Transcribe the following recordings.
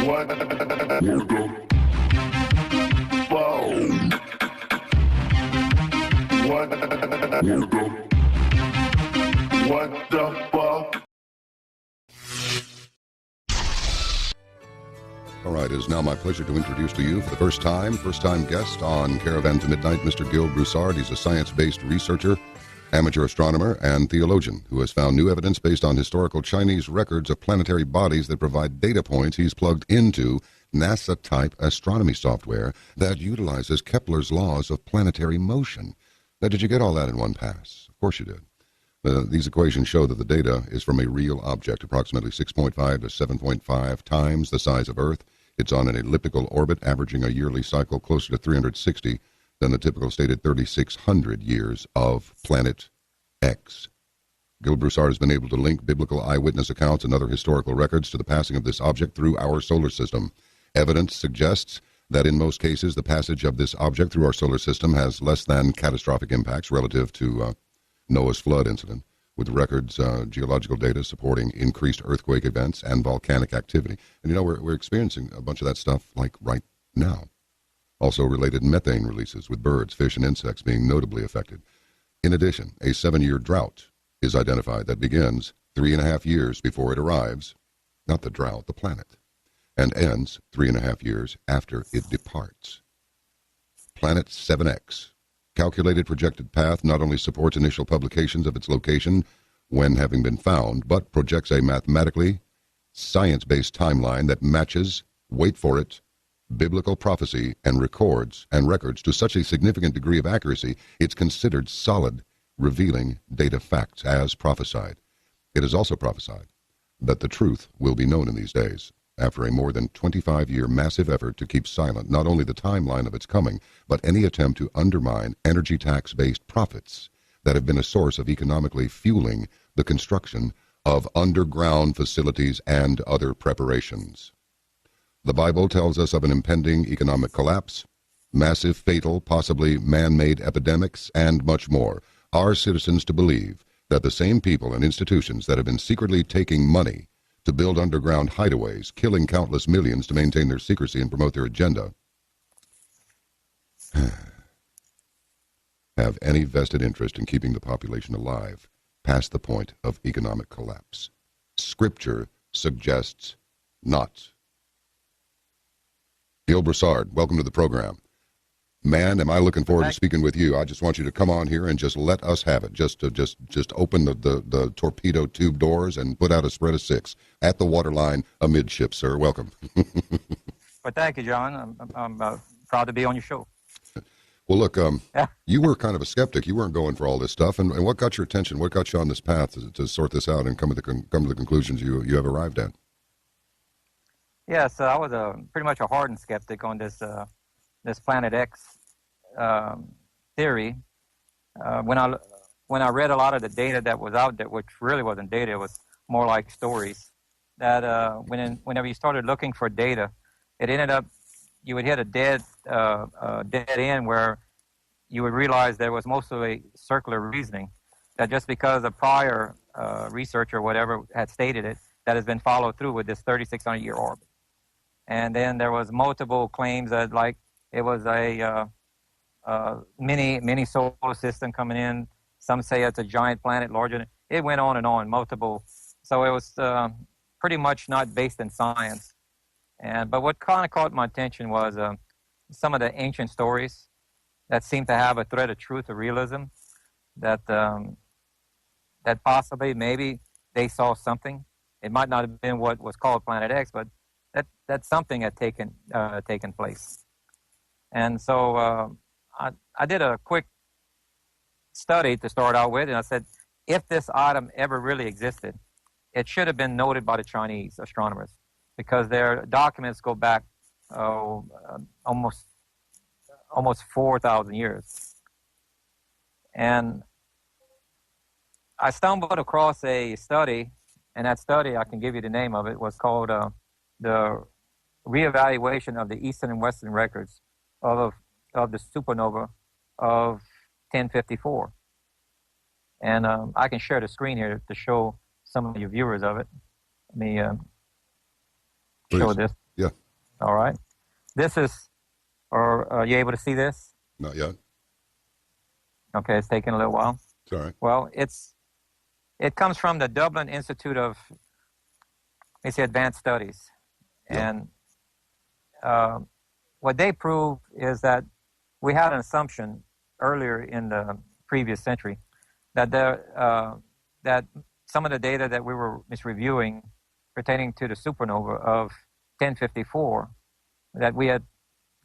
What the fuck? All right, it is now my pleasure to introduce to you for the first time guest on Caravan to Midnight, Mr. Gil Broussard. He's a science-based researcher, amateur astronomer, and theologian who has found new evidence based on historical Chinese records of planetary bodies that provide data points he's plugged into NASA-type astronomy software that utilizes Kepler's laws of planetary motion. Now, did you get all that in one pass? Of course you did. These equations show that the data is from a real object, approximately 6.5 to 7.5 times the size of Earth. It's on an elliptical orbit, averaging a yearly cycle closer to 360 than the typical stated 3,600 years of Planet X. Gil Broussard has been able to link biblical eyewitness accounts and other historical records to the passing of this object through our solar system. Evidence suggests that in most cases the passage of this object through our solar system has less than catastrophic impacts relative to Noah's flood incident, with records, geological data supporting increased earthquake events and volcanic activity. And we're experiencing a bunch of that stuff like right now. Also related methane releases with birds, fish, and insects being notably affected. In addition, a 7-year drought is identified that begins 3.5 years before it arrives, not the drought, the planet, and ends 3.5 years after it departs. Planet 7X. Calculated projected path not only supports initial publications of its location when having been found, but projects a mathematically science-based timeline that matches, wait for it, biblical prophecy and records to such a significant degree of accuracy, it's considered solid, revealing data facts as prophesied. It is also prophesied that the truth will be known in these days, after a more than 25-year massive effort to keep silent not only the timeline of its coming, but any attempt to undermine energy tax-based profits that have been a source of economically fueling the construction of underground facilities and other preparations. The Bible tells us of an impending economic collapse, massive, fatal, possibly man-made epidemics, and much more. Are citizens to believe that the same people and institutions that have been secretly taking money to build underground hideaways, killing countless millions to maintain their secrecy and promote their agenda, have any vested interest in keeping the population alive past the point of economic collapse? Scripture suggests not. Gil Broussard, welcome to the program. Man, am I looking forward to speaking with you. I just want you to come on here and just let us have it. Just open the torpedo tube doors and put out a spread of 6 at the waterline amidship, sir. Welcome. Well, thank you, John. I'm proud to be on your show. Well, look, you were kind of a skeptic. You weren't going for all this stuff. And what got your attention? What got you on this path to sort this out and come to the conclusions you have arrived at? Yes, I was pretty much a hardened skeptic on this Planet X theory. When I read a lot of the data that was out there, which really wasn't data, it was more like stories, that whenever you started looking for data, it ended up, you would hit a dead end where you would realize there was mostly circular reasoning, that just because a prior researcher or whatever had stated it, that has been followed through with this 3,600-year orbit. And then there was multiple claims that, like, it was a mini solar system coming in. Some say it's a giant planet larger than... It went on and on, multiple. So it was pretty much not based in science. But what kind of caught my attention was some of the ancient stories that seemed to have a thread of truth or realism, that that possibly, maybe they saw something. It might not have been what was called Planet X, but that something had taken place. And so I did a quick study to start out with, and I said, if this item ever really existed, it should have been noted by the Chinese astronomers, because their documents go back almost 4,000 years. And I stumbled across a study, and that study, I can give you the name of it, was called the Reevaluation of the Eastern and Western Records of the supernova of 1054. And I can share the screen here to show some of your viewers of it. Let me show this. Yeah, All right. This is, or are you able to see this? Not yet. Okay, it's taking a little while. It's all right. Well, it comes from the Dublin Institute of, let me say, Advanced Studies. Yeah. And what they prove is that we had an assumption earlier in the previous century that that some of the data that we were misreviewing pertaining to the supernova of 1054, that we had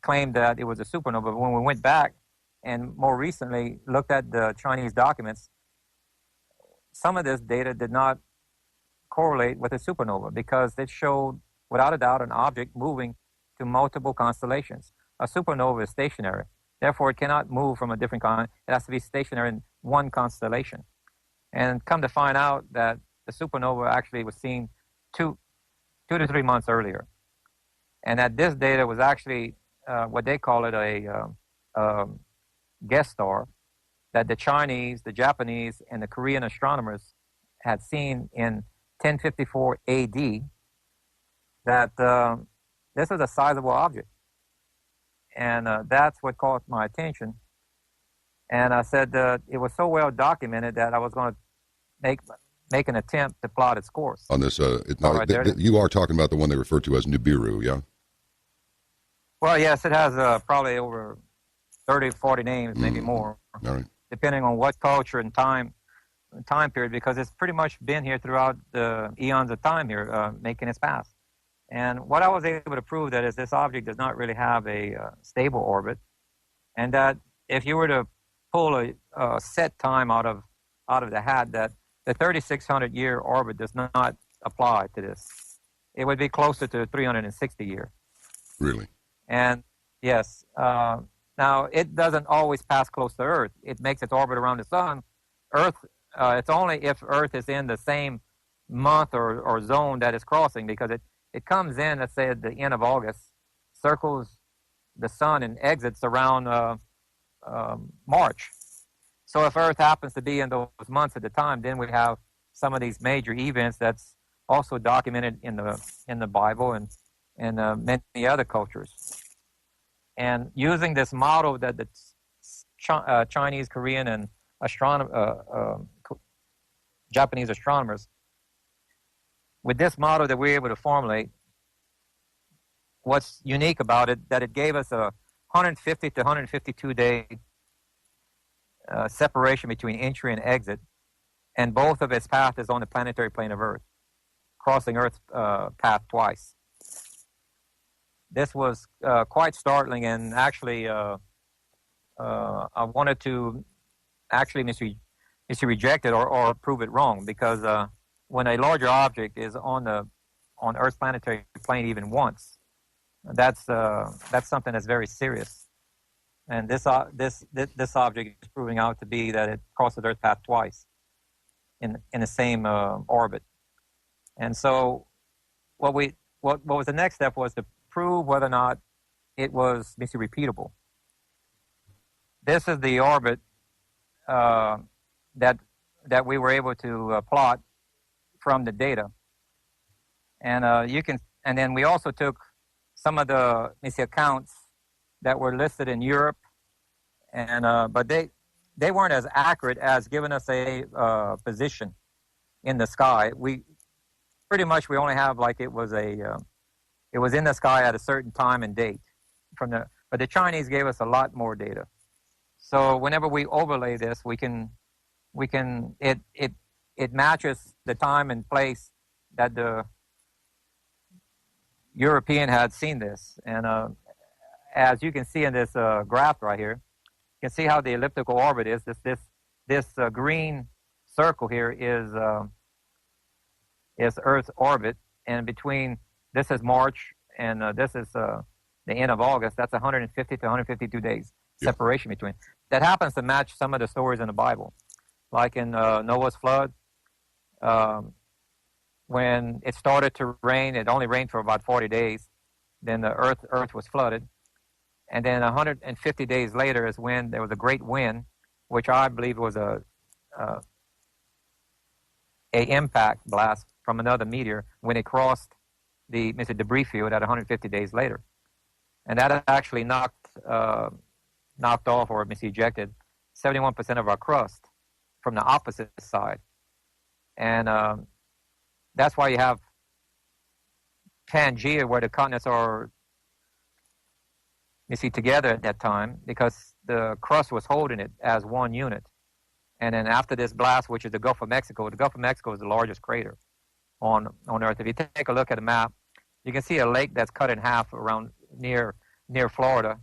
claimed that it was a supernova. But when we went back and more recently looked at the Chinese documents, some of this data did not correlate with a supernova because it showed, without a doubt, an object moving to multiple constellations. A supernova is stationary. Therefore, it cannot move from a different it has to be stationary in one constellation. And come to find out that the supernova actually was seen two to 3 months earlier. And that this data was actually what they call it a guest star that the Chinese, the Japanese, and the Korean astronomers had seen in 1054 AD, that this was a sizable object. And that's what caught my attention. And I said it was so well documented that I was going to make an attempt to plot its course. On this, you are talking about the one they refer to as Nibiru, yeah? Well, yes, it has probably over 30, 40 names, maybe more, All right. depending on what culture and time period, because it's pretty much been here throughout the eons of time here, making its path. And what I was able to prove that is this object does not really have a stable orbit, and that if you were to pull a set time out of the hat, that the 3,600-year orbit does not apply to this. It would be closer to 360 year. Really? And yes, now it doesn't always pass close to Earth. It makes its orbit around the sun. Earth, it's only if Earth is in the same month or zone that it's crossing, because it comes in, let's say at the end of August, circles the sun and exits around March. So if Earth happens to be in those months at the time, then we have some of these major events that's also documented in the Bible and many other cultures. And using this model that the Chinese, Korean, and Japanese astronomers, with this model that we're able to formulate, what's unique about it, that it gave us a 150 to 152 day separation between entry and exit, and both of its path is on the planetary plane of Earth, crossing Earth's path twice. This was quite startling, and actually I wanted to actually reject it or prove it wrong, because when a larger object is on Earth's planetary plane even once, that's something that's very serious. And this object is proving out to be that it crosses Earth's path twice in the same orbit. And so what was the next step was to prove whether or not it was repeatable. This is the orbit that we were able to plot from the data, and and then we also took some of the accounts that were listed in Europe, and but they weren't as accurate as giving us a position in the sky. We only have like it was in the sky at a certain time and date but the Chinese gave us a lot more data. So whenever we overlay this, it matches the time and place that the European had seen this. And as you can see in this graph right here, you can see how the elliptical orbit is. This green circle here is Earth's orbit, and between this is March and this is the end of August. That's 150 to 152 days separation between. That happens to match some of the stories in the Bible, like in Noah's flood. When it started to rain, it only rained for about 40 days. Then the earth was flooded. And then 150 days later is when there was a great wind, which I believe was a impact blast from another meteor when it crossed the debris field at 150 days later, and that actually knocked off or ejected 71% of our crust from the opposite side, and that's why you have Pangea, where the continents are together at that time, because the crust was holding it as one unit. And then after this blast, which is the Gulf of Mexico is the largest crater on Earth. If you take a look at a map, you can see a lake that's cut in half around near Florida,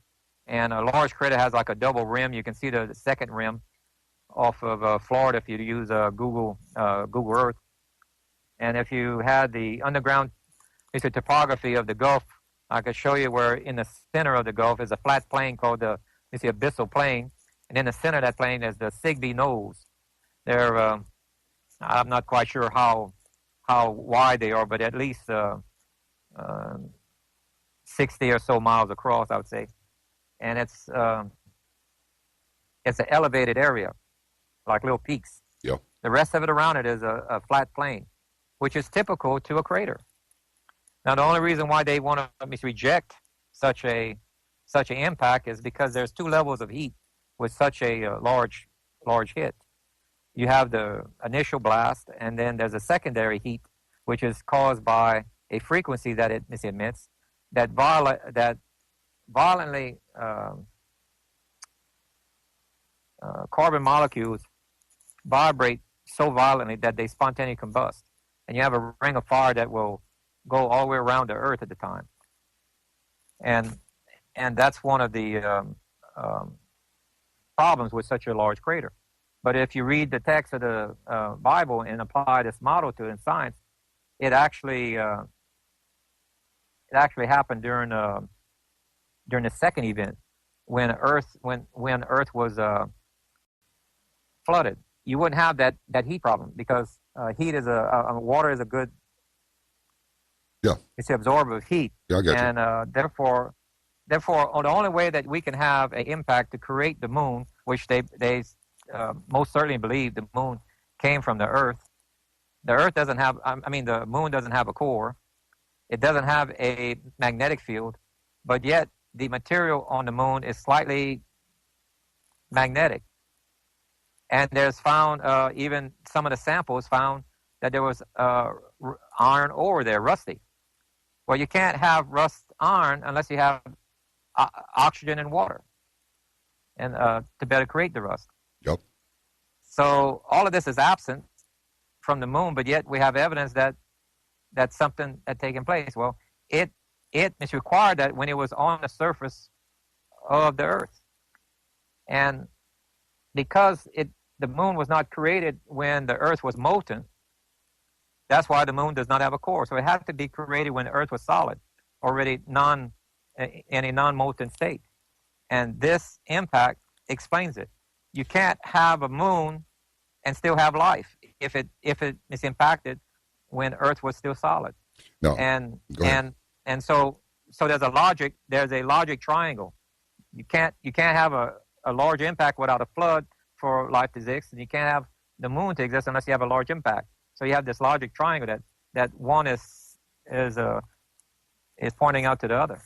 and a large crater has like a double rim. You can see the second rim off of Florida if you use Google Earth. And if you had the underground topography of the Gulf, I could show you where in the center of the Gulf is a flat plain called the abyssal plain, and in the center of that plain is the Sigbee Knolls. They're I'm not quite sure how wide they are, but at least 60 or so miles across, I would say. And it's an elevated area, like little peaks. Yeah. The rest of it around it is a flat plain, which is typical to a crater. Now, the only reason why they want to reject such an impact is because there's two levels of heat with such a large hit. You have the initial blast, and then there's a secondary heat, which is caused by a frequency that it emits that violently carbon molecules vibrate so violently that they spontaneously combust, and you have a ring of fire that will go all the way around the Earth at the time, and that's one of the problems with such a large crater. But if you read the text of the Bible and apply this model to it in science, it actually happened during the second event when Earth was flooded. You wouldn't have that heat problem because heat is water is a good it's the absorber of heat. Yeah, I get you. And therefore, the only way that we can have an impact to create the moon, which they most certainly believe the moon came from the Earth. The Earth doesn't have, the moon doesn't have a core. It doesn't have a magnetic field, but yet the material on the moon is slightly magnetic. And there's found, even some of the samples found that there was iron ore there, rusty. Well, you can't have rust iron unless you have oxygen and water, and to better create the rust. Yep. So all of this is absent from the moon, but yet we have evidence that something had taken place. Well, it is required that when it was on the surface of the Earth, and because the moon was not created when the Earth was molten, that's why the moon does not have a core. So it had to be created when the Earth was solid, already in a non-molten state. And this impact explains it. You can't have a moon and still have life if it is impacted when Earth was still solid. No. And so there's a logic triangle. You can't have a large impact without a flood for life to exist, and you can't have the moon to exist unless you have a large impact. So you have this logic triangle that one is pointing out to the other.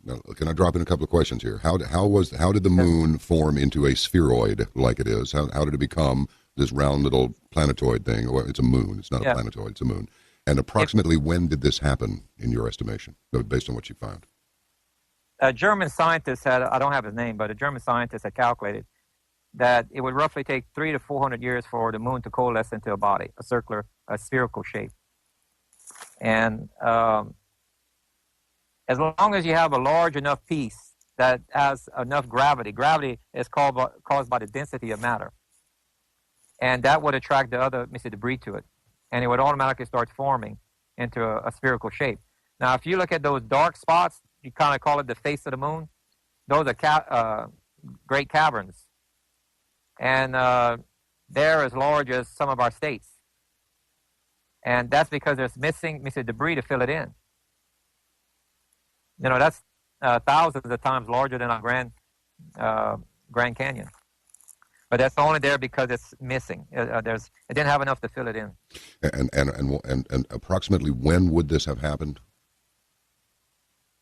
Now, can I drop in a couple of questions here? How did the moon form into a spheroid like it is? How did it become this round little planetoid thing? Well, it's a moon. It's not a planetoid. It's a moon. And approximately when did this happen, in your estimation, based on what you found? A German scientist I don't have his name, but a German scientist had calculated that it would roughly take 300 to 400 years for the moon to coalesce into a body, a spherical shape. And as long as you have a large enough piece that has enough gravity is caused by the density of matter, and that would attract the other debris to it, and it would automatically start forming into a spherical shape. Now, if you look at those dark spots, you kind of call it the face of the moon. Those are great caverns. And they're as large as some of our states. And that's because there's missing debris to fill it in. You know, that's thousands of times larger than our Grand Canyon. but that's only there because it's missing. It didn't have enough to fill it in. And approximately when would this have happened?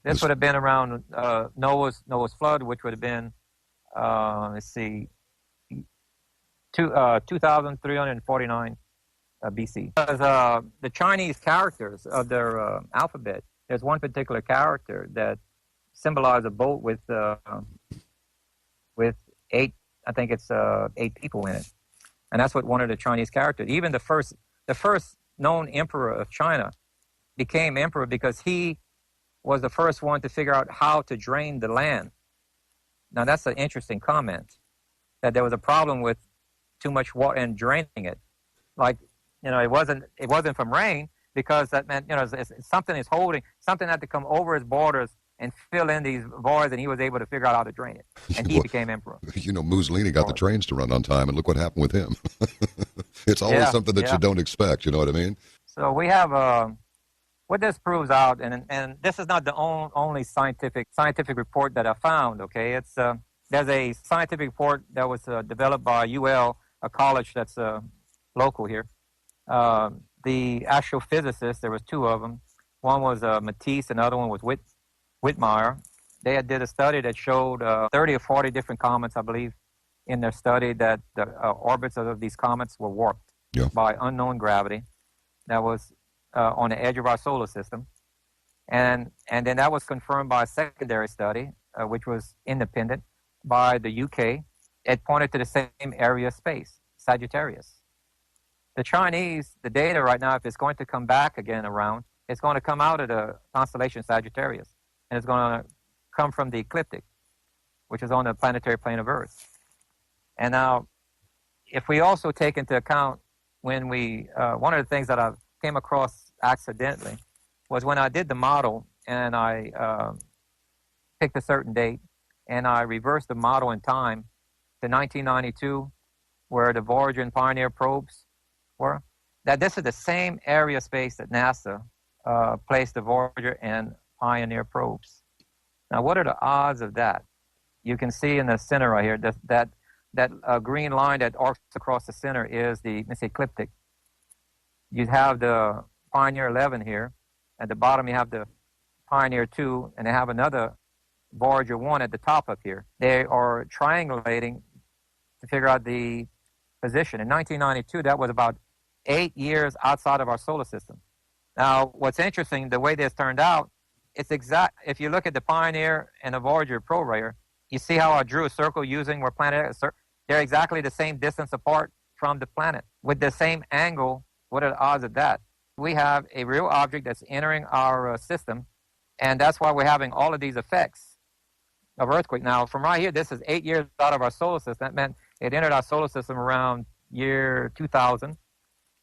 This would have been around Noah's flood, which would have been, let's see, 2,349 BC. Because the Chinese characters of their alphabet, there's one particular character that symbolizes a boat with 8, I think it's 8 people in it, and that's what one of the Chinese characters. Even the first known emperor of China became emperor because he was the first one to figure out how to drain the land. Now that's an interesting comment, that there was a problem with too much water and draining it. Like, it wasn't from rain, because that meant, something had to come over his borders and fill in these voids, and he was able to figure out how to drain it. And he became emperor. Mussolini got the trains to run on time, and look what happened with him. It's always something that you don't expect, you know what I mean? So we have, what this proves out, and this is not the only scientific report that I found, okay? It's there's a scientific report that was developed by UL, a college that's local here. The astrophysicists, there was 2 of them. One was Matisse, another one was Whitmire. They did a study that showed 30 or 40 different comets, I believe, in their study, that the orbits of these comets were warped by unknown gravity. That was on the edge of our solar system. And then that was confirmed by a secondary study, which was independent, by the UK. It pointed to the same area of space, Sagittarius. The Chinese, the data right now, if it's going to come back again around, it's going to come out of the constellation Sagittarius. And it's going to come from the ecliptic, which is on the planetary plane of Earth. And now, if we also take into account when one of the things that I came across accidentally was when I did the model, and I picked a certain date, and I reversed the model in time to 1992, where the Voyager and Pioneer probes were, that this is the same area of space that NASA placed the Voyager and Pioneer probes. Now, what are the odds of that? You can see in the center right here that green line that arcs across the center is the ecliptic. You have the Pioneer 11 here. At the bottom, you have the Pioneer 2, and they have another Voyager 1 at the top up here. They are triangulating to figure out the position. In 1992, that was about 8 years outside of our solar system. Now, what's interesting, the way this turned out, it's exact. If you look at the Pioneer and the Voyager probe right here, you see how I drew a circle using where planet is. They're exactly the same distance apart from the planet with the same angle. What are the odds of that? We have a real object that's entering our system, and that's why we're having all of these effects of earthquake. Now, from right here, this is 8 years out of our solar system. That meant it entered our solar system around year 2000.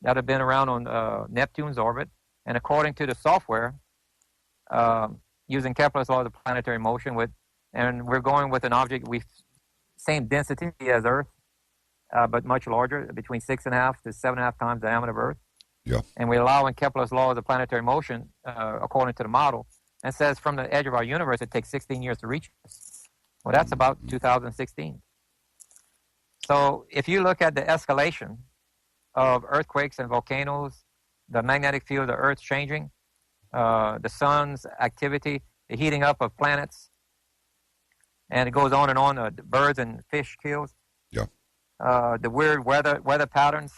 That had been around on Neptune's orbit. And according to the software, using Kepler's law of the planetary motion, and we're going with an object with same density as Earth, but much larger, between 6.5 to 7.5 times the diameter of Earth. Yeah. And we're allowing Kepler's law of the planetary motion, according to the model, and says from the edge of our universe, it takes 16 years to reach us. Well, that's about 2016. So if you look at the escalation of earthquakes and volcanoes, the magnetic field of the Earth's changing, the sun's activity, the heating up of planets, and it goes on and on, the birds and fish kills. Yeah. The weird weather patterns.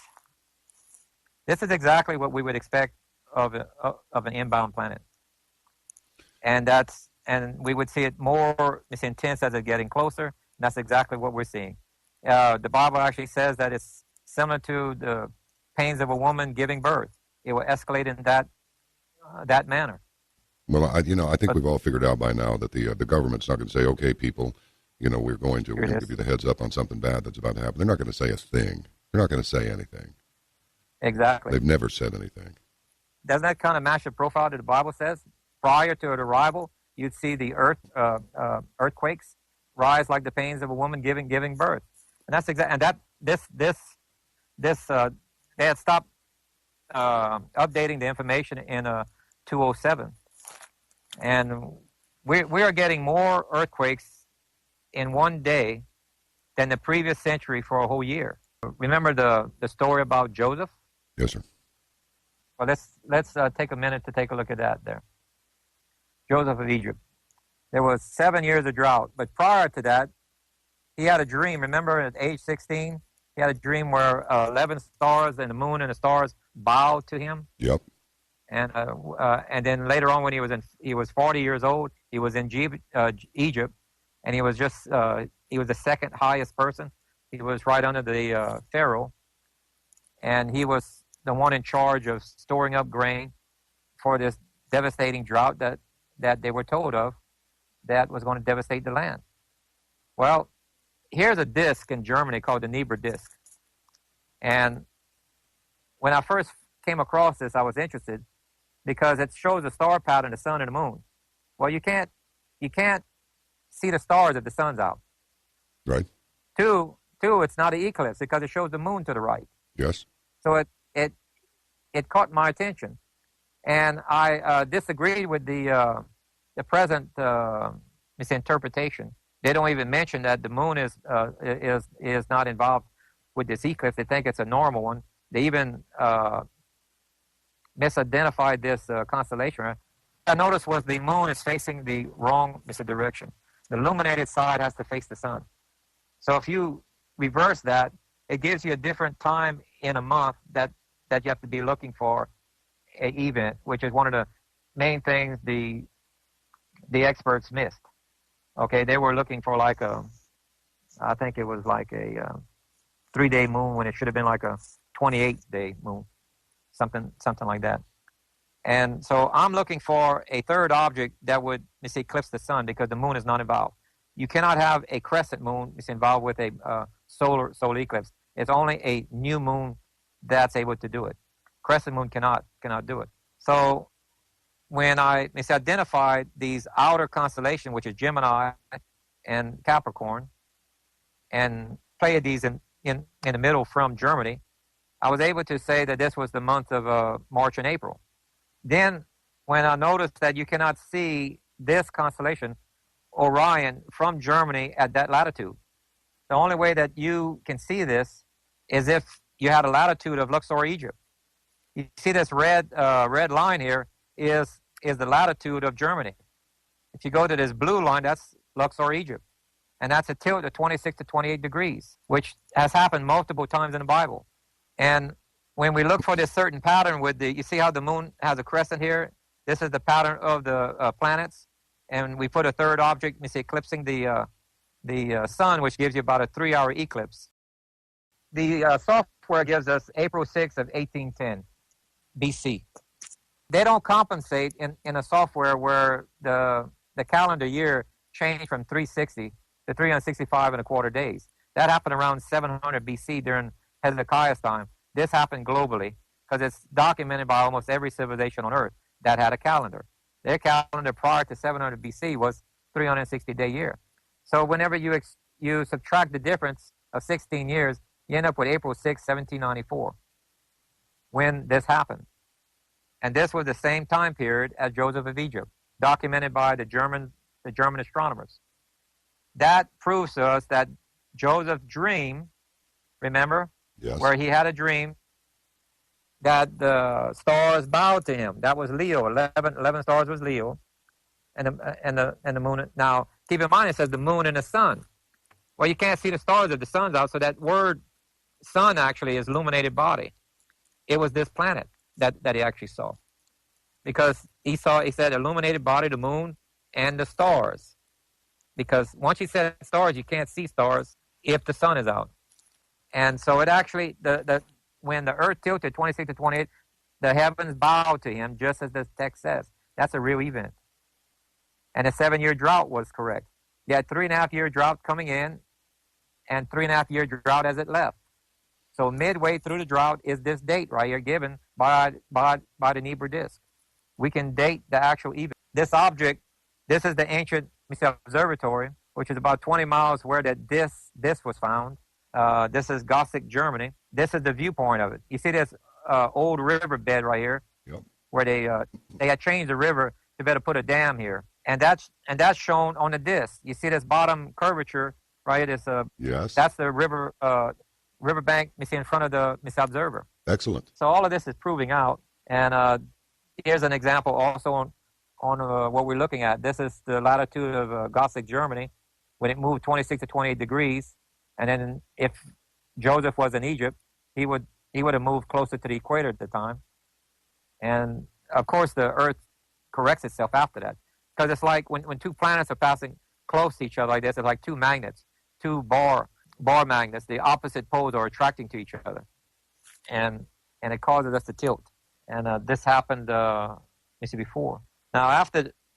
This is exactly what we would expect of an inbound planet. And we would see it more intense as it's getting closer. And that's exactly what we're seeing. The Bible actually says that it's similar to the pains of a woman giving birth. It will escalate in that manner. Well, I think we've all figured out by now that the government's not going to say, okay, people, we're going to give you the heads up on something bad that's about to happen. They're not going to say a thing. They're not going to say anything. Exactly. They've never said anything. Doesn't that kind of match the profile that the Bible says? Prior to an arrival, you'd see the earthquakes rise like the pains of a woman giving birth, and that's exactly. And that this they had stopped updating the information in 2007, and we are getting more earthquakes in one day than the previous century for a whole year. Remember the story about Joseph? Yes, sir. Well, let's take a minute to take a look at that there. Joseph of Egypt. There was 7 years of drought, but prior to that, he had a dream. Remember, at age 16, he had a dream where 11 stars and the moon and the stars bowed to him. Yep. And then later on, when he was 40 years old, he was in Egypt, and he was the second highest person. He was right under the Pharaoh, and he was the one in charge of storing up grain for this devastating drought that they were told of that was going to devastate the land. Well, here's a disc in Germany called the NIBIRU disc. And when I first came across this, I was interested because it shows the star pattern, the sun and the moon. Well, you can't see the stars if the sun's out. Right. Two, it's not an eclipse because it shows the moon to the right. Yes. So it caught my attention, and I disagreed with the present misinterpretation. They don't even mention that the moon is not involved with this eclipse. They think it's a normal one. They even misidentified this constellation. Right? I noticed was the moon is facing the wrong direction. The illuminated side has to face the sun. So if you reverse that, it gives you a different time in a month that you have to be looking for an event, which is one of the main things the experts missed. Okay, they were looking for I think it was like a 3-day moon when it should have been like a 28-day moon, something like that. And so I'm looking for a third object that would eclipse the sun because the moon is not involved. You cannot have a crescent moon involved with a solar eclipse. It's only a new moon that's able to do it. Crescent moon cannot do it. So when I misidentified these outer constellations, which is Gemini and Capricorn, and Pleiades in the middle from Germany, I was able to say that this was the month of March and April. Then when I noticed that you cannot see this constellation, Orion, from Germany at that latitude, the only way that you can see this is if you had a latitude of Luxor, Egypt. You see this red line here is the latitude of Germany. If you go to this blue line, that's Luxor, Egypt. And that's a tilt of 26 to 28 degrees, which has happened multiple times in the Bible. And when we look for this certain pattern you see how the moon has a crescent here? This is the pattern of the planets. And we put a third object, eclipsing the sun, which gives you about a 3-hour eclipse. The software gives us April 6th of 1810 BC. They don't compensate in a software where the calendar year changed from 360 to 365 and a quarter days. That happened around 700 BC during Hezekiah's time. This happened globally because it's documented by almost every civilization on Earth that had a calendar. Their calendar prior to 700 BC was 360-day year. So whenever you subtract the difference of 16 years, you end up with April 6, 1794, when this happened. And this was the same time period as Joseph of Egypt, documented by the German astronomers. That proves to us that Joseph's dream, remember, yes, where he had a dream that the stars bowed to him. That was Leo. 11 stars was Leo, and the moon. Now, keep in mind, it says the moon and the sun. Well, you can't see the stars if the sun's out, so that word sun actually is illuminated body. It was this planet that he actually saw. Because he said illuminated body, the moon, and the stars. Because once you said stars, you can't see stars if the sun is out. And so it actually, when the earth tilted 26 to 28, the heavens bowed to him, just as the text says. That's a real event. And the 7-year drought was correct. You had 3.5-year drought coming in, and 3.5-year drought as it left. So midway through the drought is this date right here given by the NIBIRU disc. We can date the actual event. This object, this is the ancient observatory, which is about 20 miles where this was found. This is Gothic Germany. This is the viewpoint of it. You see this old riverbed right here, yep, where they had changed the river to better put a dam here, and that's shown on the disc. You see this bottom curvature right? It's Yes. that's the riverbank, you see, in front of the observer. Excellent. So all of this is proving out, and here's an example also on what we're looking at. This is the latitude of Gothic Germany when it moved 26 to 28 degrees, and then if Joseph was in Egypt, he would have moved closer to the equator at the time, and of course the Earth corrects itself after that, because it's like when two planets are passing close to each other like this, it's like two magnets, two bar magnets. The opposite poles are attracting to each other, and it causes us to tilt. And this happened, before. Now,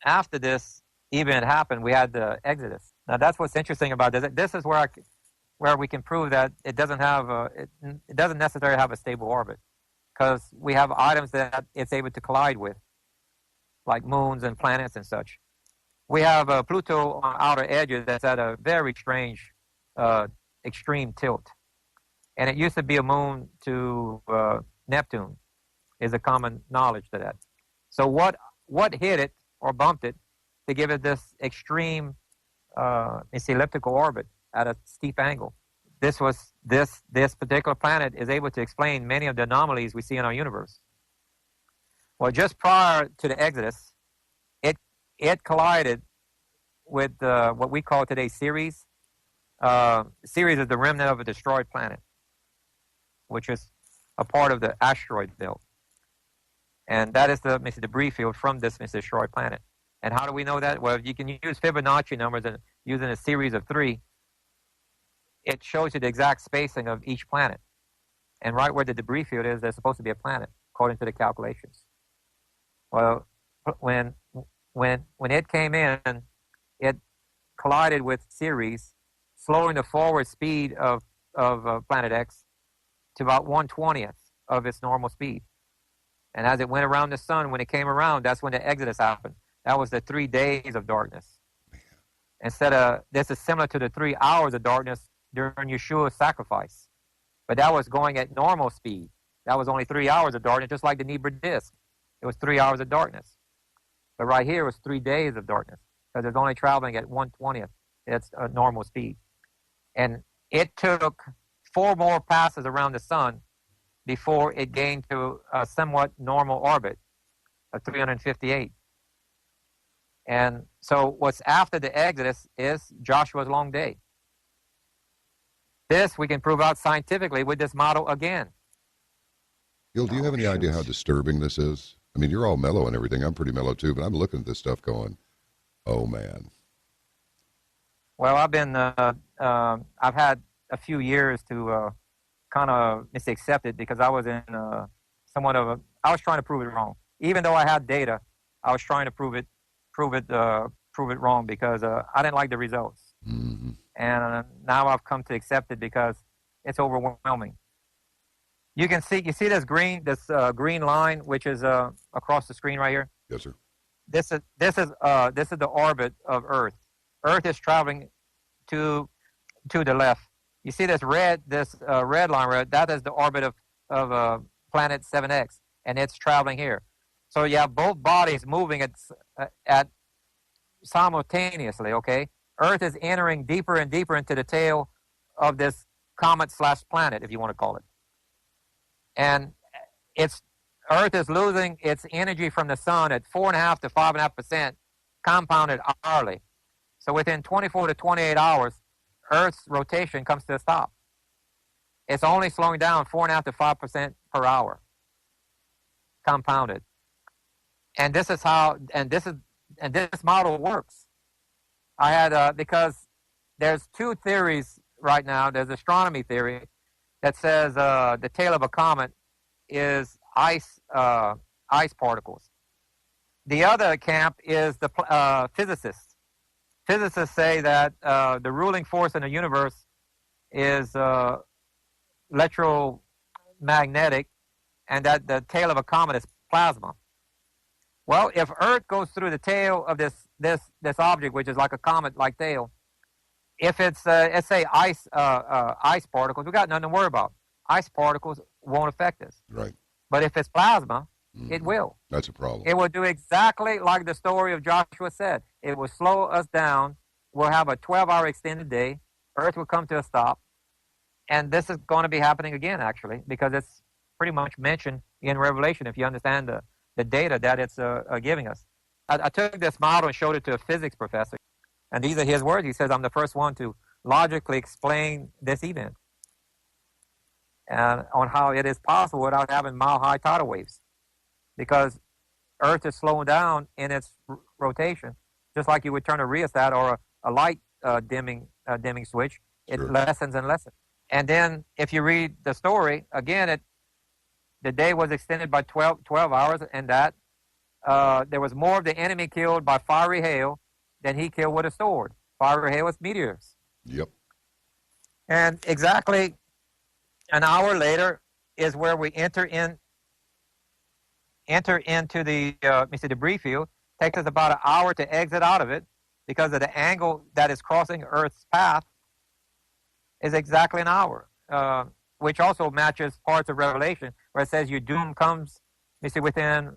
after this event happened, we had the Exodus. Now, that's what's interesting about this. This is where we can prove that it doesn't have it doesn't necessarily have a stable orbit, because we have items that it's able to collide with, like moons and planets and such. We have Pluto on outer edges that's at a very strange, extreme tilt, and it used to be a moon to Neptune. Is a common knowledge to that. So what hit it or bumped it to give it this extreme elliptical orbit at a steep angle? This particular planet is able to explain many of the anomalies we see in our universe. Well, just prior to the Exodus, it collided with what we call today Ceres. Ceres is the remnant of a destroyed planet, which is a part of the asteroid belt. And that is the debris field from this destroyed planet. And how do we know that? Well, you can use Fibonacci numbers, and using a series of 3, it shows you the exact spacing of each planet. And right where the debris field is, there's supposed to be a planet, according to the calculations. Well, when it came in, it collided with Ceres, slowing the forward speed of Planet X to about 1/20th of its normal speed. And as it went around the sun, when it came around, that's when the Exodus happened. That was the 3 days of darkness. This is similar to the 3 hours of darkness during Yeshua's sacrifice. But that was going at normal speed. That was only 3 hours of darkness, just like the NIBIRU disk. It was 3 hours of darkness. But right here was 3 days of darkness, because it's only traveling at 1/20th its normal speed. And it took 4 more passes around the sun before it gained to a somewhat normal orbit of 358. And so what's after the Exodus is Joshua's long day. This we can prove out scientifically with this model again. Gil, do you have any idea how disturbing this is? I mean, you're all mellow and everything. I'm pretty mellow too, but I'm looking at this stuff going, oh man. Well, I've had a few years to kind of accept it, because I was in I was trying to prove it wrong. Even though I had data, I was trying to prove it wrong, because I didn't like the results. Mm-hmm. And now I've come to accept it because it's overwhelming. You see this green line, which is across the screen right here. Yes, sir. This is the orbit of Earth. Earth is traveling to the left. You see this red line right? That is the orbit of planet 7X, and it's traveling here. So you have both bodies moving at simultaneously. Okay, Earth is entering deeper and deeper into the tail of this comet/planet, if you want to call it, and Earth is losing its energy from the sun at 4.5 to 5.5% compounded hourly. So within 24 to 28 hours, Earth's rotation comes to a stop. It's only slowing down 4.5 to 5% per hour, compounded. And this is how, and this model works. I had because there's 2 theories right now. There's astronomy theory that says the tail of a comet is ice particles. The other camp is the physicists. Physicists say that the ruling force in the universe is electromagnetic, and that the tail of a comet is plasma. Well, if Earth goes through the tail of this object, which is like a comet-like tail, if it's let's say ice particles, we got nothing to worry about. Ice particles won't affect us. Right. But if it's plasma, it will. That's a problem. It will do exactly like the story of Joshua said. It will slow us down. We'll have a 12-hour extended day, Earth would come to a stop. And this is going to be happening again, actually, because it's pretty much mentioned in Revelation if you understand the data that it's giving us. I took this model and showed it to a physics professor. And these are his words. He says, I'm the first one to logically explain this event and on how it is possible without having mile-high tidal waves. Because Earth is slowing down in its rotation, just like you would turn a rheostat or a light dimming switch. It lessens and lessens. And then if you read the story, again, the day was extended by 12 hours, and that there was more of the enemy killed by fiery hail than he killed with a sword. Fiery hail was meteors. Yep. And exactly an hour later is where we enter into the debris field. Takes us about an hour to exit out of it because of the angle that is crossing Earth's path is exactly an hour, which also matches parts of Revelation where it says your doom comes, within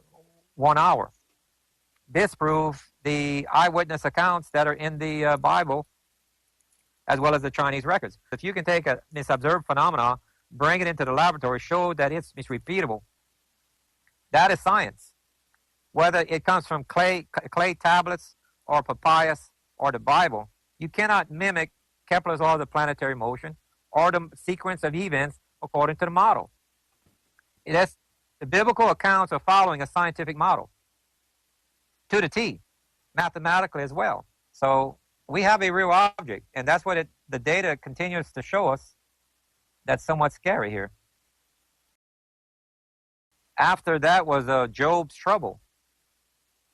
1 hour. This proves the eyewitness accounts that are in the Bible as well as the Chinese records. If you can take a misobserved phenomenon, bring it into the laboratory, show that it's repeatable, that is science. Whether it comes from clay tablets or papyrus or the Bible, you cannot mimic Kepler's law of the planetary motion or the sequence of events according to the model. The biblical accounts are following a scientific model to the T, mathematically as well. So we have a real object, and that's what the data continues to show us. That's somewhat scary here. After that was Job's trouble.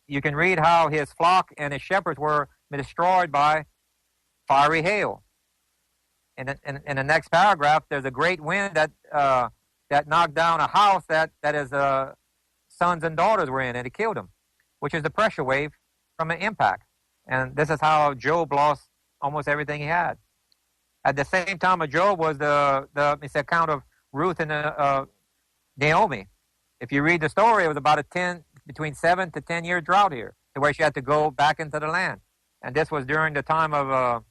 You can read how his flock and his shepherds were destroyed by fiery hail. In the next paragraph, there's a great wind that knocked down a house that his sons and daughters were in, and it killed them, which is the pressure wave from an impact. And this is how Job lost almost everything he had. At the same time of Job was the account of Ruth and Naomi. If you read the story, it was about between 7 to 10 year drought here, to where she had to go back into the land. And this was during the time of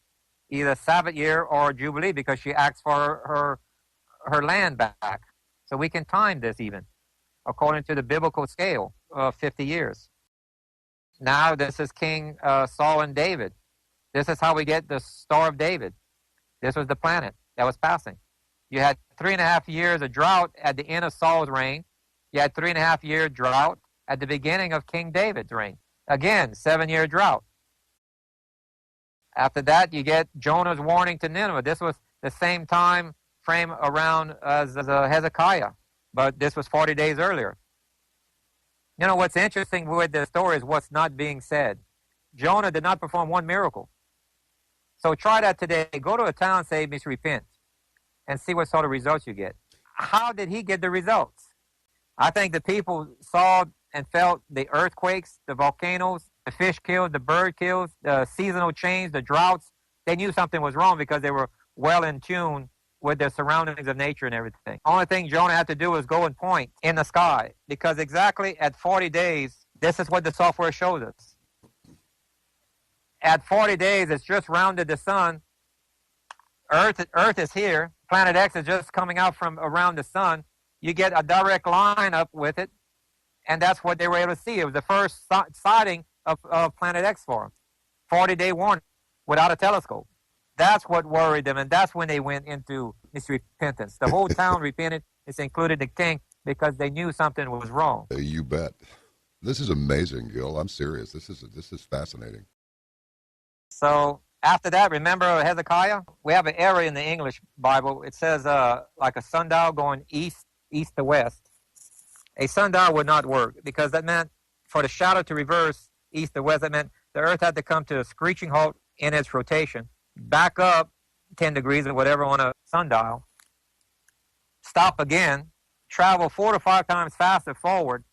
either Sabbath year or Jubilee, because she asked for her land back. So we can time this even, according to the biblical scale of 50 years. Now this is King Saul and David. This is how we get the Star of David. This was the planet that was passing. You had 3.5 years of drought at the end of Saul's reign. You had 3.5 year drought at the beginning of King David's reign. Again, 7-year drought. After that, you get Jonah's warning to Nineveh. This was the same time frame around as Hezekiah, but this was 40 days earlier. You know, what's interesting with this story is what's not being said. Jonah did not perform one miracle. So try that today. Go to a town, say, repent, and see what sort of results you get. How did he get the results? I think the people saw and felt the earthquakes, the volcanoes, the fish kills, the bird kills, the seasonal change, the droughts. They knew something was wrong because they were well in tune with the surroundings of nature and everything. Only thing Jonah had to do was go and point in the sky, because exactly at 40 days, this is what the software shows us. At 40 days, it's just rounded the sun. Earth is here. Planet X is just coming out from around the sun. You get a direct line up with it, and that's what they were able to see. It was the first sighting of Planet X for them. 40-day warning without a telescope. That's what worried them, and that's when they went into this repentance. The whole town repented. It's included the king, because they knew something was wrong. You bet. This is amazing, Gil. I'm serious. This is fascinating. So after that, remember Hezekiah? We have an error in the English Bible. It says like a sundial going east to west. A sundial would not work, because that meant for the shadow to reverse east to west, that meant the earth had to come to a screeching halt in its rotation, back up 10 degrees or whatever on a sundial, stop again, travel 4 to 5 times faster forward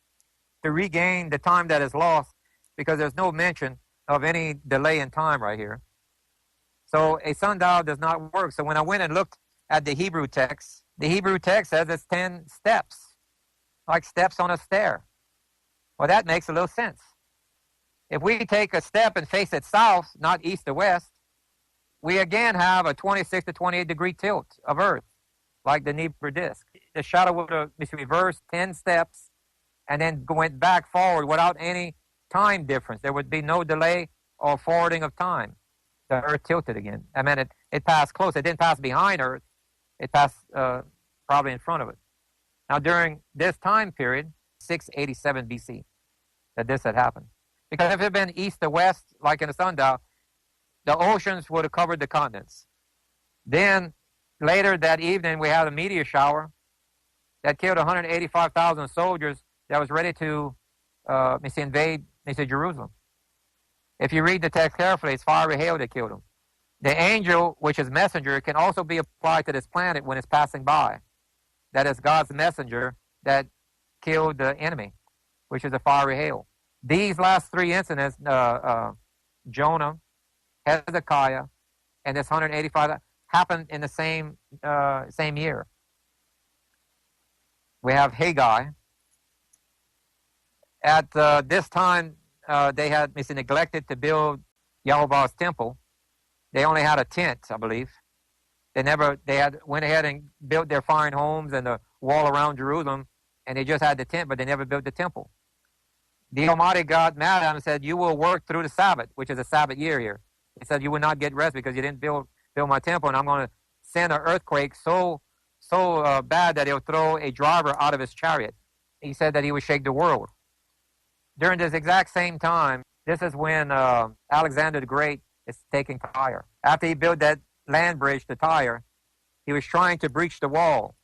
to regain the time that is lost, because there's no mention of any delay in time right here. So a sundial does not work. So when I went and looked at the Hebrew text says it's 10 steps, like steps on a stair. Well, that makes a little sense. If we take a step and face it south, not east to west, we again have a 26 to 28 degree tilt of Earth, like the NIBIRU disk. The shadow would have reversed 10 steps and then went back forward without any time difference. There would be no delay or forwarding of time. The Earth tilted again. I mean, it passed close. It didn't pass behind Earth. It passed probably in front of it. Now, during this time period, 687 BC, that this had happened. Because if it had been east to west, like in the sundial, the oceans would have covered the continents. Then, later that evening, we had a meteor shower that killed 185,000 soldiers that was ready to invade Jerusalem. If you read the text carefully, it's fiery hail that killed them. The angel, which is messenger, can also be applied to this planet when it's passing by. That is God's messenger that killed the enemy, which is a fiery hail. These last three incidents, Jonah, Hezekiah, and this 185, happened in the same year. We have Haggai. At this time, they had neglected to build Yahweh's temple. They only had a tent, I believe. They went ahead and built their fine homes and the wall around Jerusalem, and they just had the tent, but they never built the temple. The Almighty God mad at them and said, "You will work through the Sabbath," which is a Sabbath year here. He said, "You will not get rest because you didn't build my temple, and I'm going to send an earthquake so bad that it'll throw a driver out of his chariot." He said that he would shake the world. During this exact same time, this is when Alexander the Great is taking Tyre. After he built that land bridge to Tyre, he was trying to breach the wall.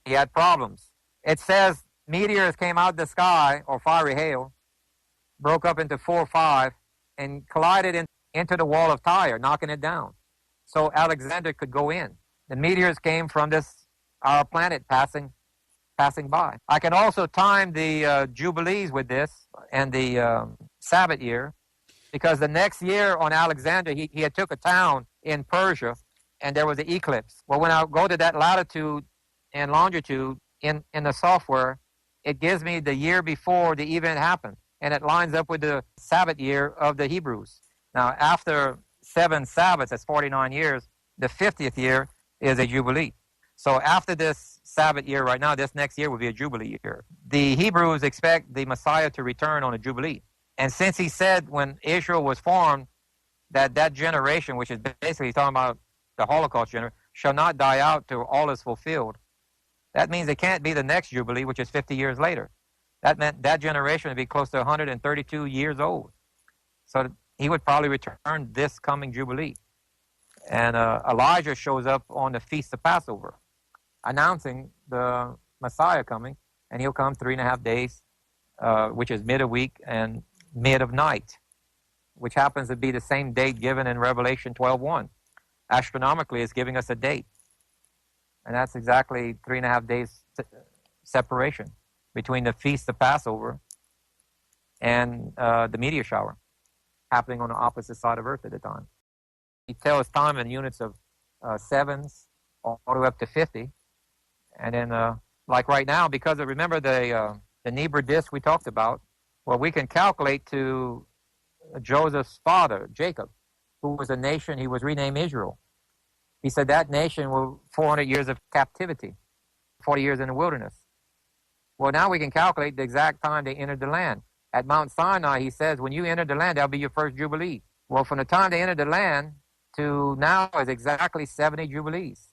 He had problems. It says meteors came out of the sky, or fiery hail, broke up into 4 or 5, and collided into the wall of Tyre, knocking it down. So Alexander could go in. The meteors came from our planet passing by. I can also time the Jubilees with this and the Sabbath year, because the next year on Alexander, he had took a town in Persia, and there was an eclipse. Well, when I go to that latitude and longitude in the software, it gives me the year before the event happened, and it lines up with the Sabbath year of the Hebrews. Now, after 7 Sabbaths, that's 49 years, the 50th year is a Jubilee. So after this Sabbath year right now, this next year will be a Jubilee year. The Hebrews expect the Messiah to return on a Jubilee. And since he said when Israel was formed that generation, which is basically talking about the Holocaust generation, shall not die out till all is fulfilled, that means it can't be the next Jubilee, which is 50 years later. That meant that generation would be close to 132 years old. So he would probably return this coming Jubilee. And Elijah shows up on the Feast of Passover, announcing the Messiah coming, and he'll come 3.5 days, which is mid of week and mid of night, which happens to be the same date given in Revelation 12:1. Astronomically, it's giving us a date. And that's exactly 3.5 days separation between the Feast of Passover and the meteor shower happening on the opposite side of Earth at the time. He tells time in units of sevens all the way up to 50. And then, like right now, because of, remember the NEBR disk we talked about, well, we can calculate to Joseph's father, Jacob, who was a nation, he was renamed Israel. He said that nation will 400 years of captivity, 40 years in the wilderness. Well, now we can calculate the exact time they entered the land. At Mount Sinai, he says, when you enter the land, that'll be your first Jubilee. Well, from the time they entered the land to now is exactly 70 Jubilees,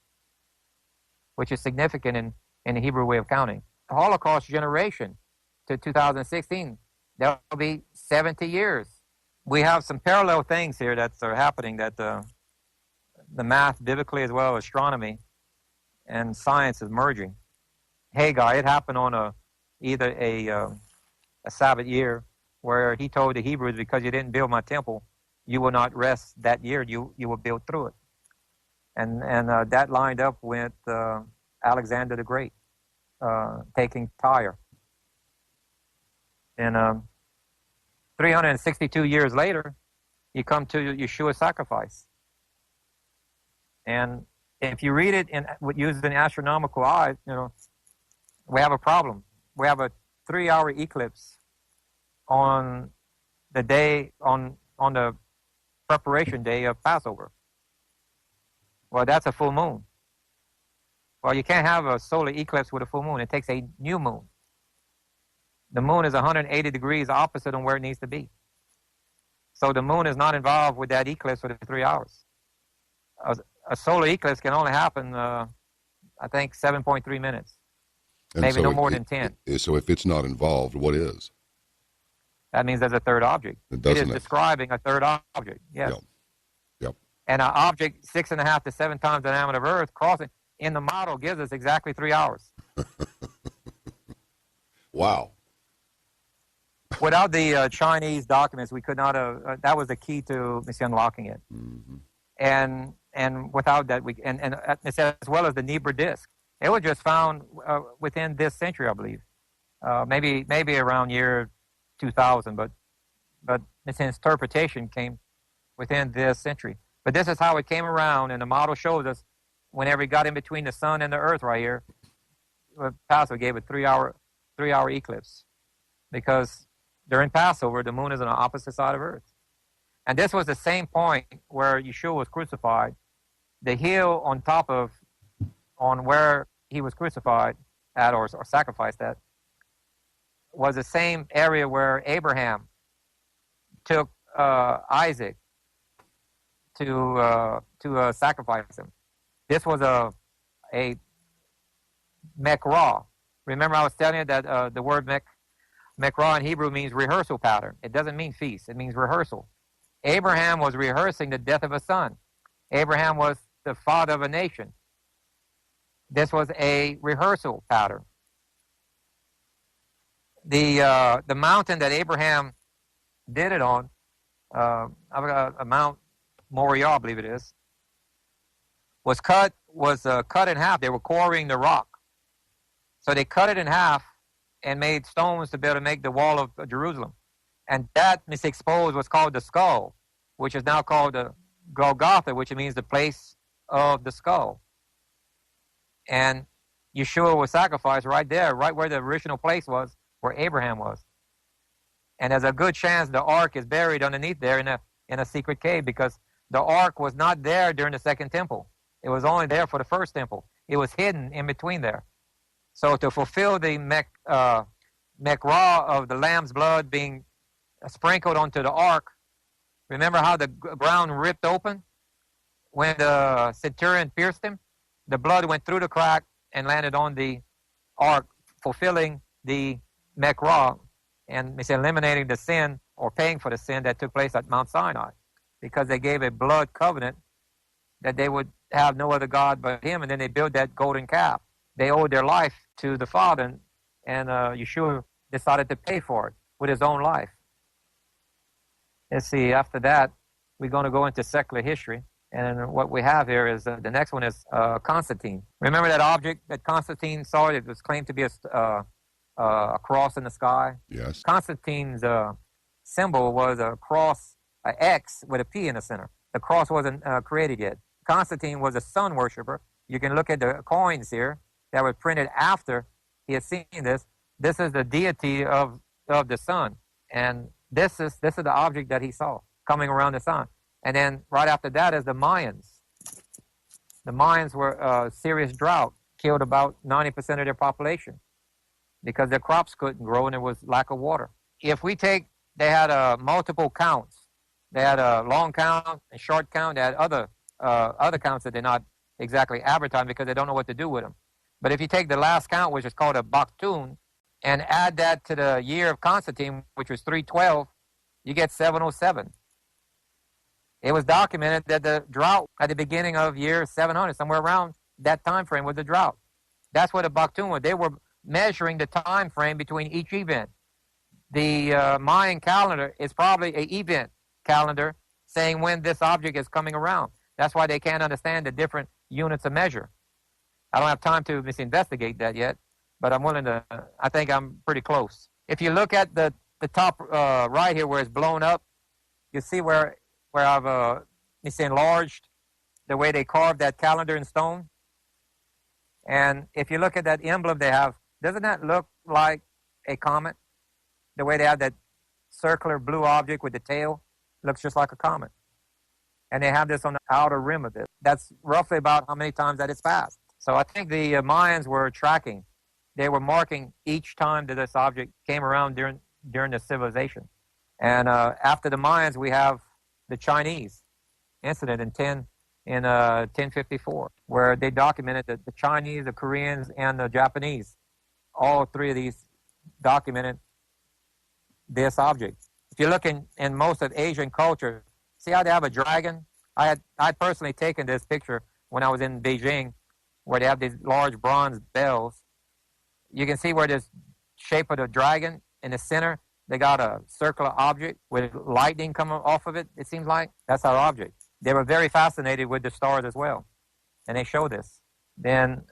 which is significant in the Hebrew way of counting. The Holocaust generation to 2016, that'll be 70 years. We have some parallel things here that are happening, that the math, biblically as well as astronomy and science is merging. Haggai, it happened on either a Sabbath year where he told the Hebrews, because you didn't build my temple, you will not rest that year, you will build through it. And that lined up with Alexander the Great taking Tyre. And 362 years later, you come to Yeshua's sacrifice. And if you read it using an astronomical eye, we have a problem. We have a 3-hour eclipse on the day, on the preparation day of Passover. Well, that's a full moon. Well, you can't have a solar eclipse with a full moon. It takes a new moon. The moon is 180 degrees opposite on where it needs to be. So the moon is not involved with that eclipse for the 3 hours. A solar eclipse can only happen, I think, 7.3 minutes. And Maybe so no more than 10. So if it's not involved, what is? That means there's a third object. It is describing a third object, yes. Yep. And an object 6.5 to 7 times the diameter of Earth crossing in the model gives us exactly 3 hours. Wow. Without the Chinese documents, we could not have. That was the key to unlocking it. Mm-hmm. And without that, as well as the NIBIRU disk, it was just found within this century, I believe. Maybe around year 2000, but its interpretation came within this century. But this is how it came around, and the model shows us whenever it got in between the sun and the Earth right here, Passover gave a 3 hour eclipse, because during Passover the moon is on the opposite side of Earth, and this was the same point where Yeshua was crucified. The hill on where he was crucified at or sacrificed at was the same area where Abraham took Isaac to sacrifice him. This was a mekrah. Remember I was telling you that the word mekrah in Hebrew means rehearsal pattern. It doesn't mean feast. It means rehearsal. Abraham was rehearsing the death of a son. Abraham was the father of a nation. This was a rehearsal pattern. The mountain that Abraham did it on, a Mount Moriah, I believe it is, was cut in half. They were quarrying the rock, so they cut it in half and made stones to be able to make the wall of Jerusalem. And that exposed what's called the skull, which is now called the Golgotha, which means the place of the skull. And Yeshua was sacrificed right there, right where the original place was, where Abraham was. And there's a good chance the ark is buried underneath there in a secret cave, because the ark was not there during the second temple. It was only there for the first temple. It was hidden in between there. So to fulfill the mekrah of the lamb's blood being sprinkled onto the ark, remember how the ground ripped open when the centurion pierced him? The blood went through the crack and landed on the ark, fulfilling the mekrah and eliminating the sin or paying for the sin that took place at Mount Sinai, because they gave a blood covenant that they would have no other God but him, and then they built that golden calf. They owed their life to the Father, and Yeshua decided to pay for it with his own life. Let's see, after that, we're going to go into secular history. And what we have here is, the next one is Constantine. Remember that object that Constantine saw? It was claimed to be a cross in the sky. Yes. Constantine's symbol was a cross, an X with a P in the center. The cross wasn't created yet. Constantine was a sun worshiper. You can look at the coins here that were printed after he had seen this. This is the deity of the sun. And this is the object that he saw coming around the sun. And then right after that is the Mayans. The Mayans were a serious drought, killed about 90% of their population because their crops couldn't grow and there was lack of water. If we take, they had multiple counts. They had a long count, a short count. They had other counts that they're not exactly advertising because they don't know what to do with them. But if you take the last count, which is called a Baktun, and add that to the year of Constantine, which was 312, you get 707. It was documented that the drought at the beginning of year 700, somewhere around that time frame, was the drought. That's what a Baktun was. They were measuring the time frame between each event. The Mayan calendar is probably an event calendar saying when this object is coming around. That's why they can't understand the different units of measure. I don't have time to investigate that yet, but I'm willing to. I think I'm pretty close. If you look at the top right here where it's blown up, you see where I've enlarged the way they carved that calendar in stone. And if you look at that emblem they have, doesn't that look like a comet? The way they have that circular blue object with the tail looks just like a comet. and they have this on the outer rim of it. That's roughly about how many times that it's passed. So I think the Mayans were tracking. They were marking each time that this object came around during the civilization. And after the Mayans, we have the Chinese incident in 1054, where they documented that the Chinese, the Koreans, and the Japanese, all three of these documented this object. If you look in most of Asian culture, see how they have a dragon? I personally taken this picture when I was in Beijing, where they have these large bronze bells. You can see where this shape of the dragon in the center, they got a circular object with lightning coming off of it, it seems like. That's our object. They were very fascinated with the stars as well, and they show this. Then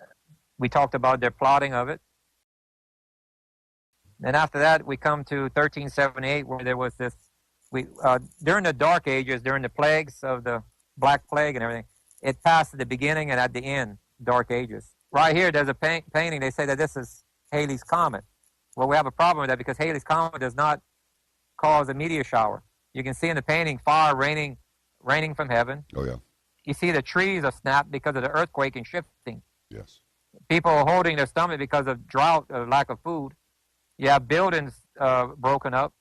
we talked about their plotting of it. Then after that, we come to 1378, where there was this, during the Dark Ages, during the plagues of the Black Plague and everything, it passed at the beginning and at the end, Dark Ages. Right here, there's a painting. They say that this is Halley's Comet. Well, we have a problem with that because Halley's Comet does not cause a meteor shower. You can see in the painting fire raining from heaven. Oh, yeah. You see the trees are snapped because of the earthquake and shifting. Yes. People are holding their stomach because of drought, lack of food. You have buildings broken up.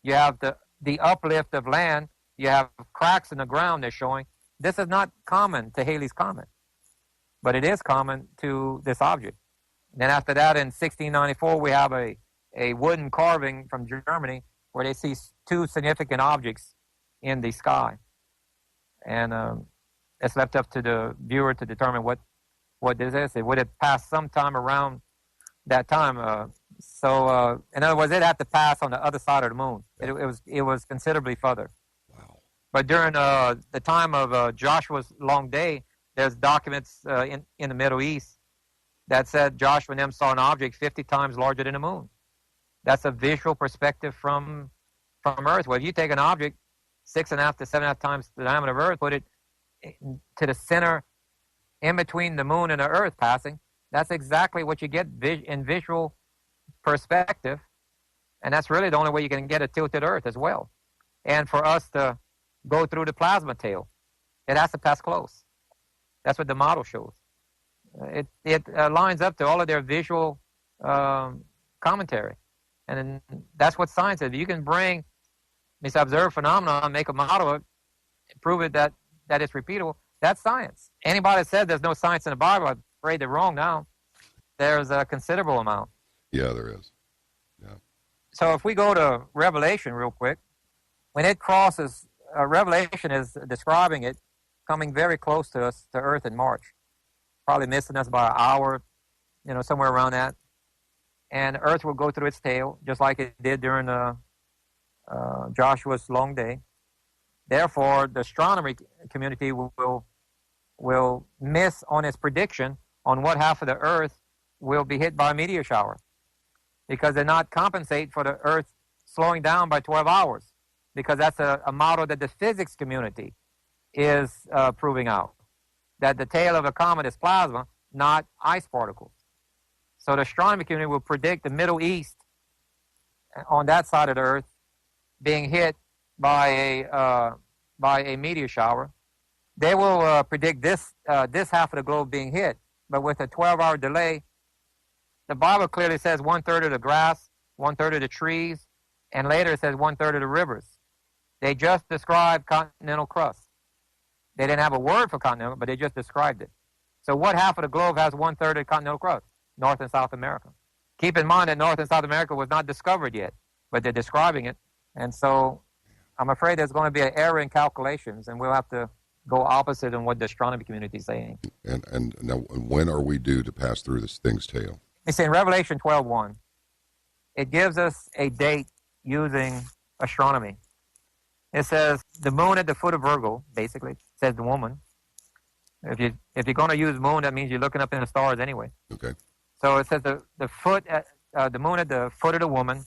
You have the uplift of land. You have cracks in the ground they're showing. This is not common to Halley's Comet, but it is common to this object. Then after that, in 1694, we have a wooden carving from Germany where they see two significant objects in the sky. And it's left up to the viewer to determine what this is. It would have passed sometime around that time. So in other words, it had to pass on the other side of the moon. It was considerably further. Wow. But during the time of Joshua's long day, there's documents in the Middle East that said Joshua and them saw an object 50 times larger than the moon. That's a visual perspective from Earth. Well, if you take an object 6.5 to 7.5 times the diameter of Earth, put it to the center in between the moon and the Earth passing, that's exactly what you get in visual perspective. And that's really the only way you can get a tilted Earth as well. And for us to go through the plasma tail, it has to pass close. That's what the model shows. It lines up to all of their visual commentary. And that's what science is. If you can bring this observed phenomenon, make a model of it, prove it that it's repeatable, that's science. Anybody that said there's no science in the Bible, I'm afraid they're wrong now. There's a considerable amount. Yeah, there is. Yeah. So if we go to Revelation real quick, when it crosses, Revelation is describing it coming very close to us, to Earth in March. Probably missing us by an hour, somewhere around that. And Earth will go through its tail, just like it did during Joshua's long day. Therefore, the astronomy community will miss on its prediction on what half of the Earth will be hit by a meteor shower, because they're not compensate for the Earth slowing down by 12 hours, because that's a model that the physics community is proving out, that the tail of a comet is plasma, not ice particles. So the astronomy community will predict the Middle East on that side of the Earth being hit by a meteor shower. They will predict this half of the globe being hit, but with a 12-hour delay. The Bible clearly says 1/3 of the grass, 1/3 of the trees, and later it says 1/3 of the rivers. They just described continental crust. They didn't have a word for continental, but they just described it. So what half of the globe has 1/3 of continental crust? North and South America. Keep in mind that North and South America was not discovered yet, but they're describing it. And so I'm afraid there's going to be an error in calculations, and we'll have to go opposite in what the astronomy community is saying. And now, when are we due to pass through this thing's tail? It's in Revelation 12:1. It gives us a date using astronomy. It says the moon at the foot of Virgo, basically, says the woman. If you're going to use moon, that means you're looking up in the stars anyway. Okay. So it says the moon at the foot of the woman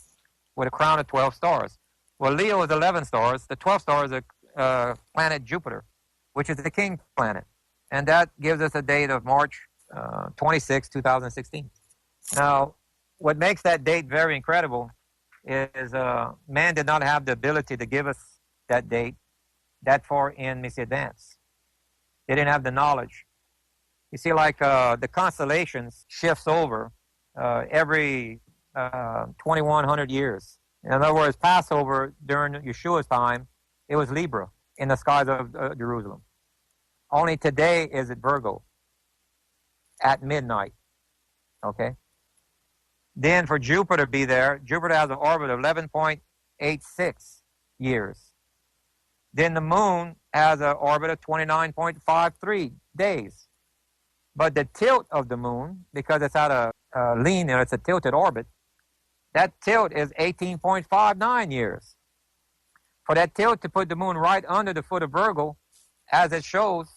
with a crown of 12 stars. Well, Leo is 11 stars. The 12th star is a planet Jupiter, which is the king planet. And that gives us a date of March 26, 2016. Now, what makes that date very incredible is man did not have the ability to give us that date that far in, advance. They didn't have the knowledge. You see, like the constellations shifts over every 2,100 years. In other words, Passover during Yeshua's time, it was Libra in the skies of Jerusalem. Only today is it Virgo at midnight. Okay? Then for Jupiter to be there, Jupiter has an orbit of 11.86 years. Then the moon has an orbit of 29.53 days. But the tilt of the moon, because it's at a lean and it's a tilted orbit, that tilt is 18.59 years. For that tilt to put the moon right under the foot of Virgo, as it shows,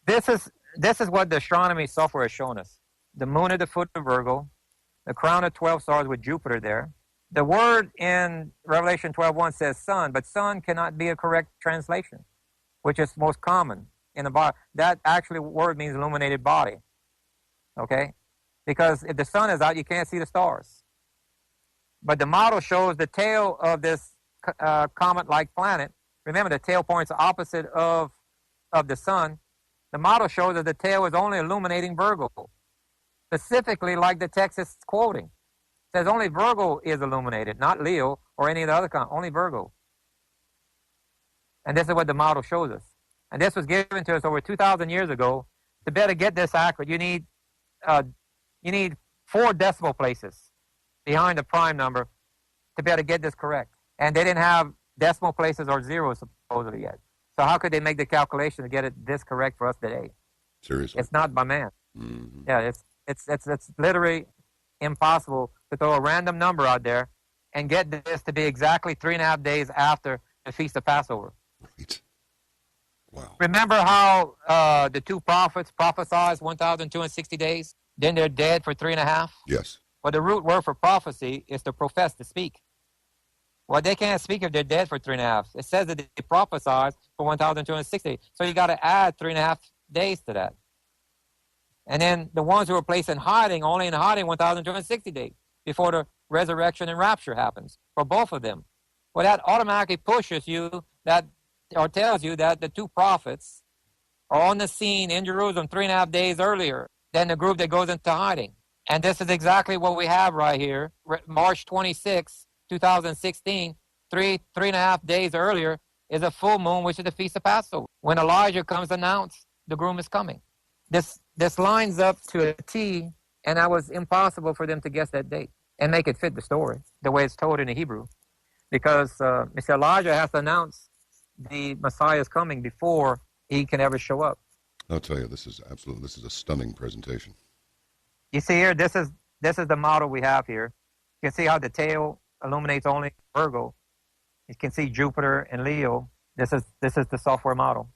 this is what the astronomy software has shown us. The moon at the foot of Virgo, the crown of 12 stars with Jupiter there. The word in Revelation 12:1 says sun, but sun cannot be a correct translation, which is most common in the Bible. That actually word means illuminated body. Okay? Because if the sun is out, you can't see the stars. But the model shows the tail of this comet-like planet. Remember, the tail points opposite of the sun. The model shows that the tail is only illuminating Virgo. Specifically, like the text is quoting. It says only Virgo is illuminated, not Leo or any of the other comet, only Virgo. And this is what the model shows us. And this was given to us over 2,000 years ago. To better get this accurate, you need 4 decimal places behind the prime number to be able to get this correct. And they didn't have decimal places or zeros supposedly yet. So how could they make the calculation to get it this correct for us today? Seriously? It's not by man. Mm-hmm. Yeah, it's literally impossible to throw a random number out there and get this to be exactly 3.5 days after the Feast of Passover. Right. Wow. Remember how the 2 prophets prophesied 1,260 days? Then they're dead for 3.5? Yes. Well, the root word for prophecy is to profess, to speak. Well, they can't speak if they're dead for 3.5. It says that they prophesied for 1,260. So you got to add 3.5 days to that. And then the ones who were placed in hiding, only in hiding 1,260 days before the resurrection and rapture happens for both of them. Well, that automatically pushes you that, or tells you that the 2 prophets are on the scene in Jerusalem 3.5 days earlier than the group that goes into hiding. And this is exactly what we have right here. March 26, 2016, 3.5 days earlier is a full moon, which is the Feast of Passover. When Elijah comes to announce the groom is coming. This lines up to a T, and that was impossible for them to guess that date and make it fit the story, the way it's told in the Hebrew. Because Mr. Elijah has to announce the Messiah is coming before he can ever show up. I'll tell you, this is a stunning presentation. You see here, this is the model we have here. You can see how the tail illuminates only Virgo. You can see Jupiter and Leo. This is the software model.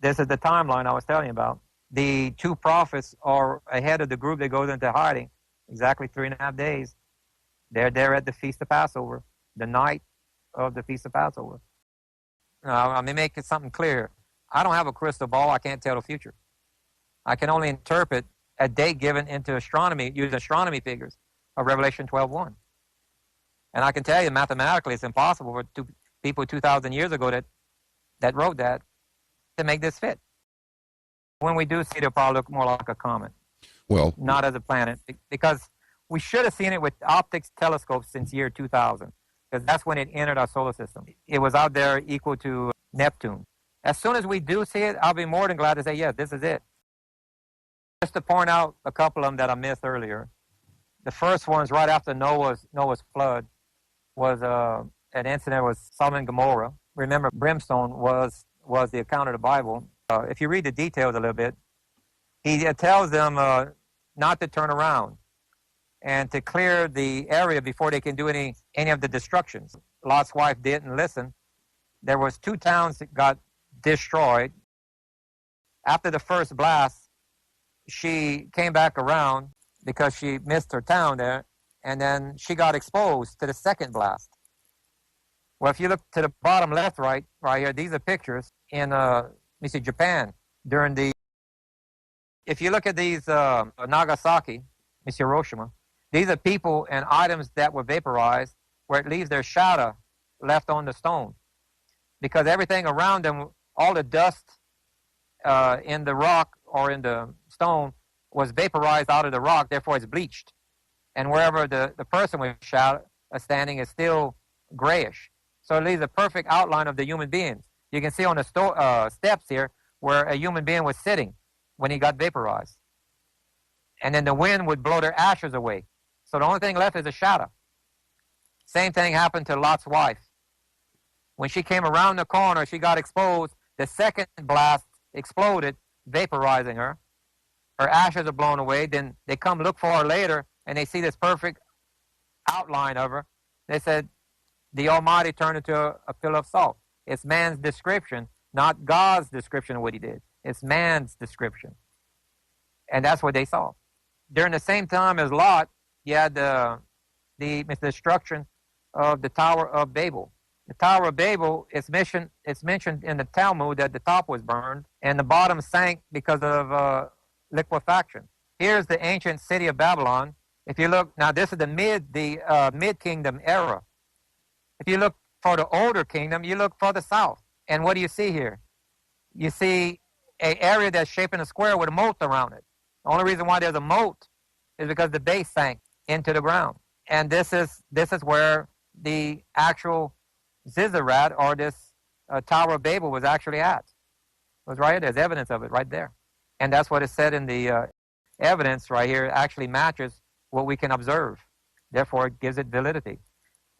This is the timeline I was telling you about. The 2 prophets are ahead of the group that goes into hiding, exactly 3.5 days. They're there at the Feast of Passover, the night of the Feast of Passover. Now, I mean, make it something clear. I don't have a crystal ball. I can't tell the future. I can only interpret a date given into astronomy, use astronomy figures of Revelation 12:1. And I can tell you mathematically it's impossible for people 2,000 years ago that wrote that to make this fit. When we do see it, it'll probably look more like a comet. Well, not as a planet, because we should have seen it with optics telescopes since year 2000, because that's when it entered our solar system. It was out there equal to Neptune. As soon as we do see it, I'll be more than glad to say, yes, this is it. Just to point out a couple of them that I missed earlier. The first one's right after Noah's flood was an incident with Sodom and Gomorrah. Remember, brimstone was the account of the Bible. If you read the details a little bit, he tells them not to turn around and to clear the area before they can do any of the destructions. Lot's wife didn't listen. There was 2 towns that got destroyed. After the first blast, she came back around because she missed her town there, and then she got exposed to the second blast. Well, if you look to the bottom left, right here, these are pictures in Japan during the. If you look at these Nagasaki, Hiroshima, these are people and items that were vaporized, where it leaves their shadow left on the stone, because everything around them all the dust in the rock or in the stone was vaporized out of the rock, therefore it's bleached. And wherever the person was standing is still grayish. So it leaves a perfect outline of the human beings. You can see on the steps here where a human being was sitting when he got vaporized. And then the wind would blow their ashes away. So the only thing left is a shadow. Same thing happened to Lot's wife. When she came around the corner, she got exposed. The second blast exploded, vaporizing her. Her ashes are blown away. Then they come look for her later, and they see this perfect outline of her. They said, the Almighty turned into a pillar of salt. It's man's description, not God's description of what he did. It's man's description. And that's what they saw. During the same time as Lot, you had the destruction of the Tower of Babel. The Tower of Babel, it's mentioned in the Talmud that the top was burned and the bottom sank because of liquefaction. Here's the ancient city of Babylon. If you look, now this is the mid-kingdom era. If you look for the older kingdom, you look for the south. And what do you see here? You see an area that's shaped in a square with a moat around it. The only reason why there's a moat is because the base sank into the ground. And this is where the actual Zizzarat, or this Tower of Babel, was actually at. It was right here. There's evidence of it right there. And that's what is said in the evidence right here. It actually matches what we can observe. Therefore, it gives it validity.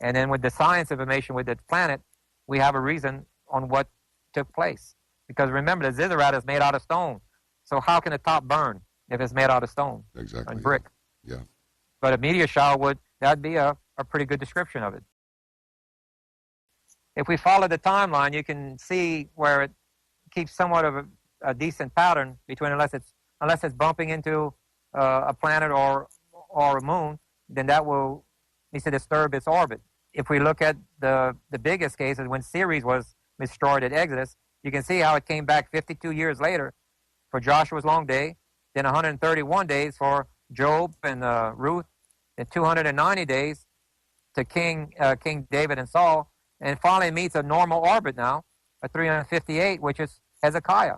And then with the science information with the planet, we have a reason on what took place. Because remember, the Zizzarat is made out of stone. So how can the top burn if it's made out of stone? Exactly. And brick. Yeah. But a meteor shower that'd be a pretty good description of it. If we follow the timeline, you can see where it keeps somewhat of a decent pattern between, unless it's bumping into a planet or a moon, then that will needs to disturb its orbit. If we look at the biggest cases, when Ceres was destroyed at Exodus, you can see how it came back 52 years later for Joshua's long day, then 131 days for Job and Ruth, then 290 days to King David and Saul, and finally meets a normal orbit now, a 358, which is Hezekiah.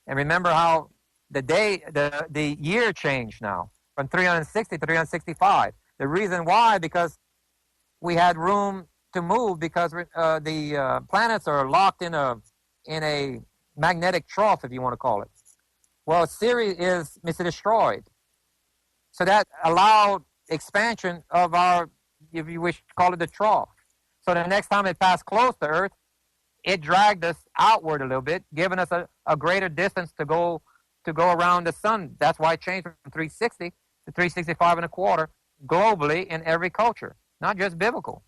And remember how the year changed now from 360 to 365. The reason why, because we had room to move, because the planets are locked in a magnetic trough, if you want to call it. Well, Ceres is destroyed. So that allowed expansion of our, if you wish to call it, the trough. So the next time it passed close to Earth, it dragged us outward a little bit, giving us a greater distance to go around the sun. That's why it changed from 360 to 365 and a quarter globally in every culture, not just biblical.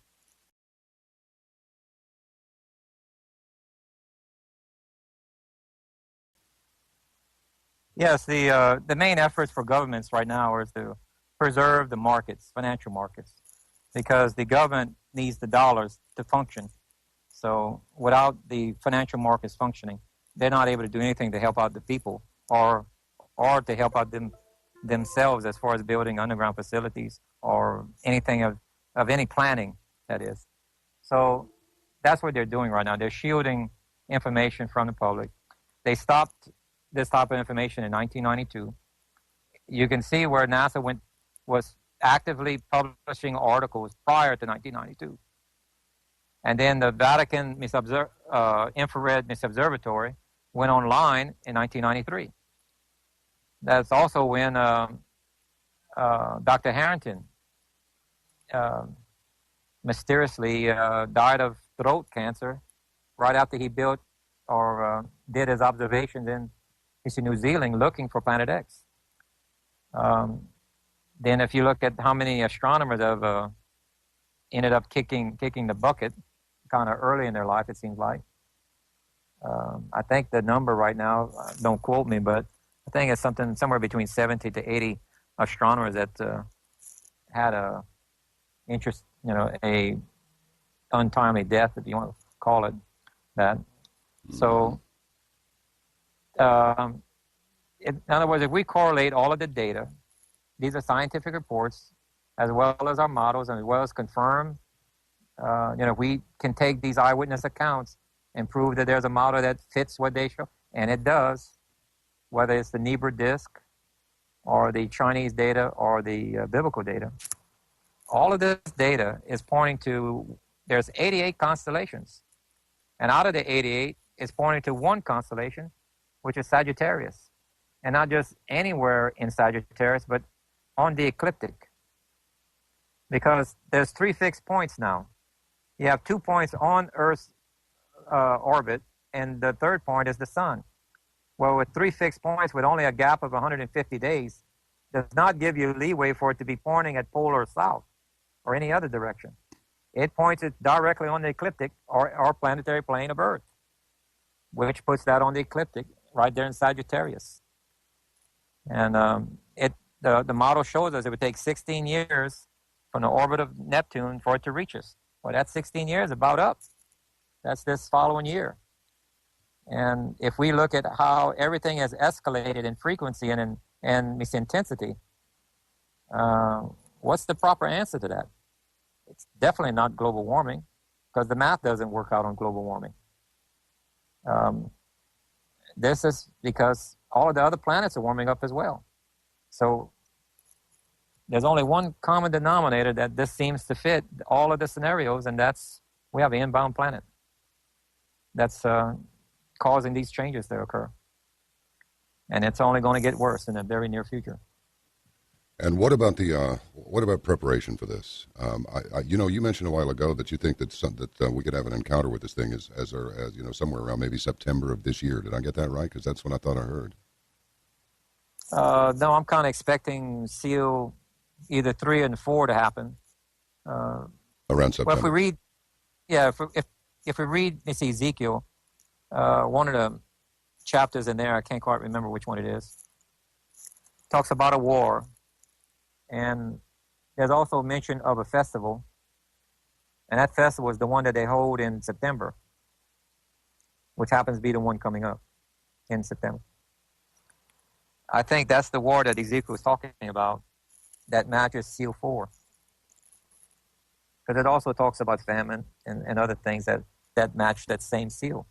Yes, the main efforts for governments right now is to preserve the markets, financial markets, because the government needs the dollars to function. So without the financial markets functioning, they're not able to do anything to help out the people or to help out themselves as far as building underground facilities or anything of any planning, that is. So that's what they're doing right now. They're shielding information from the public. They stopped this type of information in 1992. You can see where NASA was actively publishing articles prior to 1992. And then the Vatican Infrared Observatory went online in 1993. That's also when Dr. Harrington mysteriously died of throat cancer right after he built or did his observations in New Zealand looking for Planet X. Then if you look at how many astronomers have ended up kicking the bucket kind of early in their life, it seems like. I think the number right now, don't quote me, but I think it's somewhere between 70 to 80 astronomers that had a untimely death, if you want to call it that. So, in other words, if we correlate all of the data, these are scientific reports, as well as our models, and as well as confirm, we can take these eyewitness accounts and prove that there's a model that fits what they show. And it does, whether it's the NIBIRU disk or the Chinese data or the biblical data. All of this data is pointing to there's 88 constellations. And out of the 88, it's pointing to one constellation, which is Sagittarius. And not just anywhere in Sagittarius, but on the ecliptic. Because there's 3 fixed points now. You have 2 points on Earth's orbit, and the third point is the sun. Well, with 3 fixed points with only a gap of 150 days, does not give you leeway for it to be pointing at polar south or any other direction. It points it directly on the ecliptic or planetary plane of Earth, which puts that on the ecliptic right there in Sagittarius. And the model shows us it would take 16 years from the orbit of Neptune for it to reach us. Well, that's 16 years about up. That's this following year. And if we look at how everything has escalated in frequency and its intensity, what's the proper answer to that? It's definitely not global warming, because the math doesn't work out on global warming. This is because all of the other planets are warming up as well. So there's only one common denominator that this seems to fit all of the scenarios, and that's we have an inbound planet that's causing these changes to occur. And it's only going to get worse in the very near future. And what about preparation for this? You mentioned a while ago that you think that we could have an encounter with this thing as somewhere around maybe September of this year. Did I get that right? Because that's what I thought I heard. No, I'm kind of expecting SEAL either 3 and 4 to happen. Around September. Well, if we read, if we read Ezekiel, one of the chapters in there, I can't quite remember which one it is, talks about a war. And there's also mention of a festival. And that festival is the one that they hold in September, which happens to be the one coming up in September. I think that's the war that Ezekiel was talking about that matches SEAL 4. Because it also talks about famine and other things that match that same SEAL.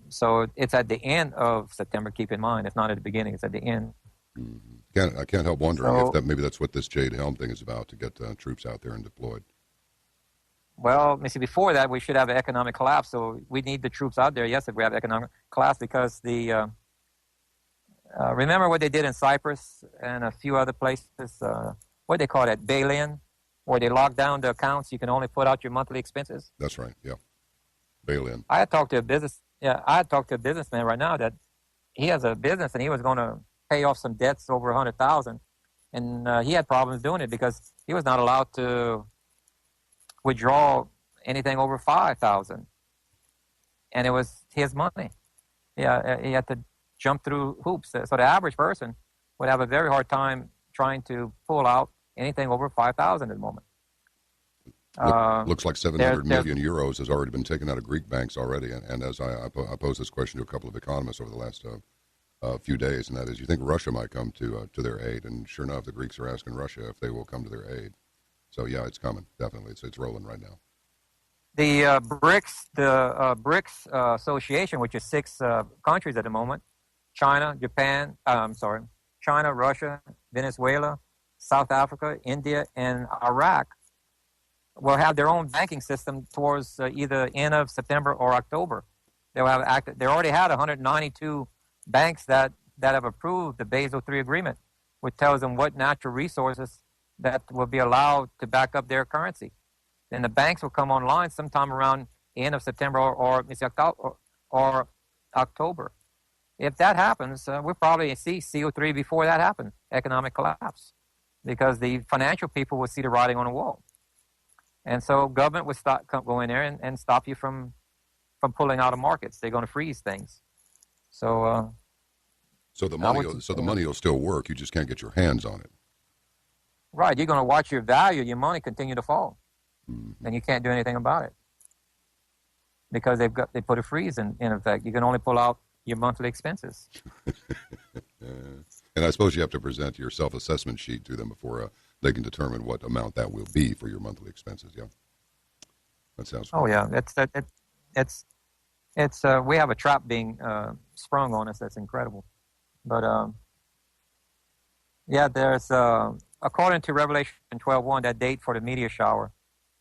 So it's at the end of September, keep in mind. It's not at the beginning, it's at the end. Mm-hmm. I can't help wondering if maybe that's what this Jade Helm thing is about, to get troops out there and deployed. Well, before that, we should have an economic collapse. So we need the troops out there, yes, if we have economic collapse, because remember what they did in Cyprus and a few other places, what they call that, bail-in, where they lock down the accounts, you can only put out your monthly expenses? That's right, yeah. Bail-in. I had talked to a businessman right now that he has a business and he was going to pay off some debts over $100,000, and he had problems doing it because he was not allowed to withdraw anything over $5,000, and it was his money. Yeah, he had to jump through hoops. So the average person would have a very hard time trying to pull out anything over $5,000 at the moment. Looks like 700 million euros has already been taken out of Greek banks already, and as I posed this question to a couple of economists over the last few days, and that is, you think Russia might come to their aid? And sure enough, the Greeks are asking Russia if they will come to their aid. So yeah, it's coming, definitely. It's rolling right now. The BRICS Association, which is 6 countries at the moment: China, Russia, Venezuela, South Africa, India, and Iraq, will have their own banking system towards either end of September or October. They already had 192 banks that have approved the Basel III agreement, which tells them what natural resources that will be allowed to back up their currency. Then the banks will come online sometime around the end of September or October. If that happens, we'll probably see CO3 before that happens, economic collapse, because the financial people will see the writing on the wall. And so government would go in there and stop you from pulling out of markets. They're going to freeze things. So the money will still work. You just can't get your hands on it. Right. You're going to watch your value, your money continue to fall, and you can't do anything about it because they put a freeze in effect. You can only pull out your monthly expenses. And I suppose you have to present your self-assessment sheet to them before they can determine what amount that will be for your monthly expenses. Yeah, that sounds. Oh yeah, it's we have a trap being sprung on us that's incredible. But yeah, there's according to Revelation 12:1, that date for the meteor shower.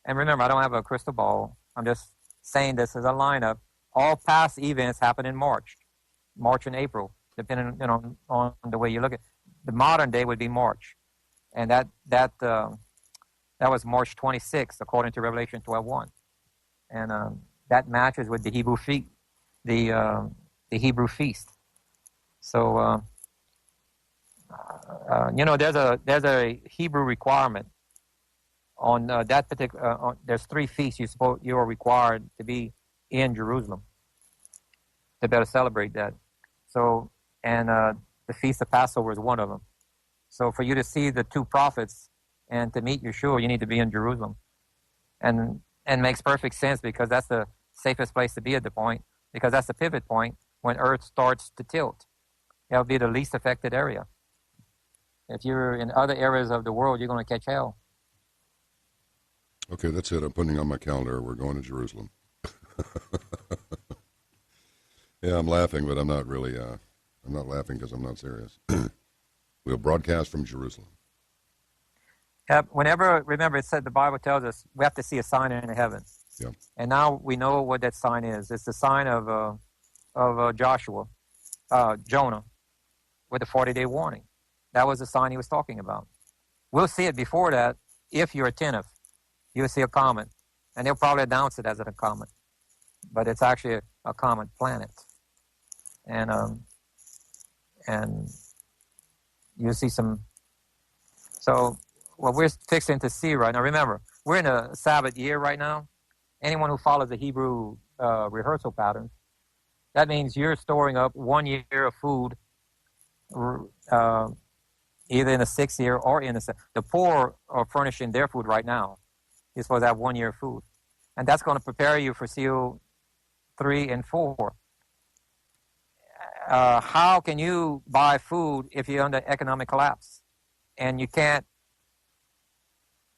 And remember, I don't have a crystal ball. I'm just saying this as a lineup. All past events happen in March and April, depending on the way you look at it. The modern day would be March, and that was March 26th, according to Revelation 12:1, and that matches with the Hebrew feast. So there's a Hebrew requirement on that particular. There's 3 feasts you are required to be in Jerusalem to better celebrate that. So, and the Feast of Passover is one of them. So for you to see the 2 prophets and to meet Yeshua, you need to be in Jerusalem. And makes perfect sense, because that's the safest place to be at the point, because that's the pivot point when Earth starts to tilt. That'll be the least affected area. If you're in other areas of the world, you're going to catch hell. Okay, that's it. I'm putting on my calendar. We're going to Jerusalem. Yeah, I'm laughing, but I'm not really. I'm not laughing because I'm not serious. We'll broadcast from Jerusalem. Whenever, remember, it said the Bible tells us we have to see a sign in the heavens. Yeah. And now we know what that sign is. It's the sign of Jonah, with the 40-day warning. That was the sign he was talking about. We'll see it before that if you're attentive. You'll see a comet, and they'll probably announce it as a comet, but it's actually a comet planet. And you'll see some. So what we're fixing to see right now, remember, we're in a Sabbath year right now. Anyone who follows the Hebrew rehearsal patterns, that means you're storing up 1 year of food, either in the 6th year or in the poor are furnishing their food right now. You're supposed to have 1 year of food. And that's going to prepare you for seal 3 and 4. How can you buy food if you're under economic collapse and you can't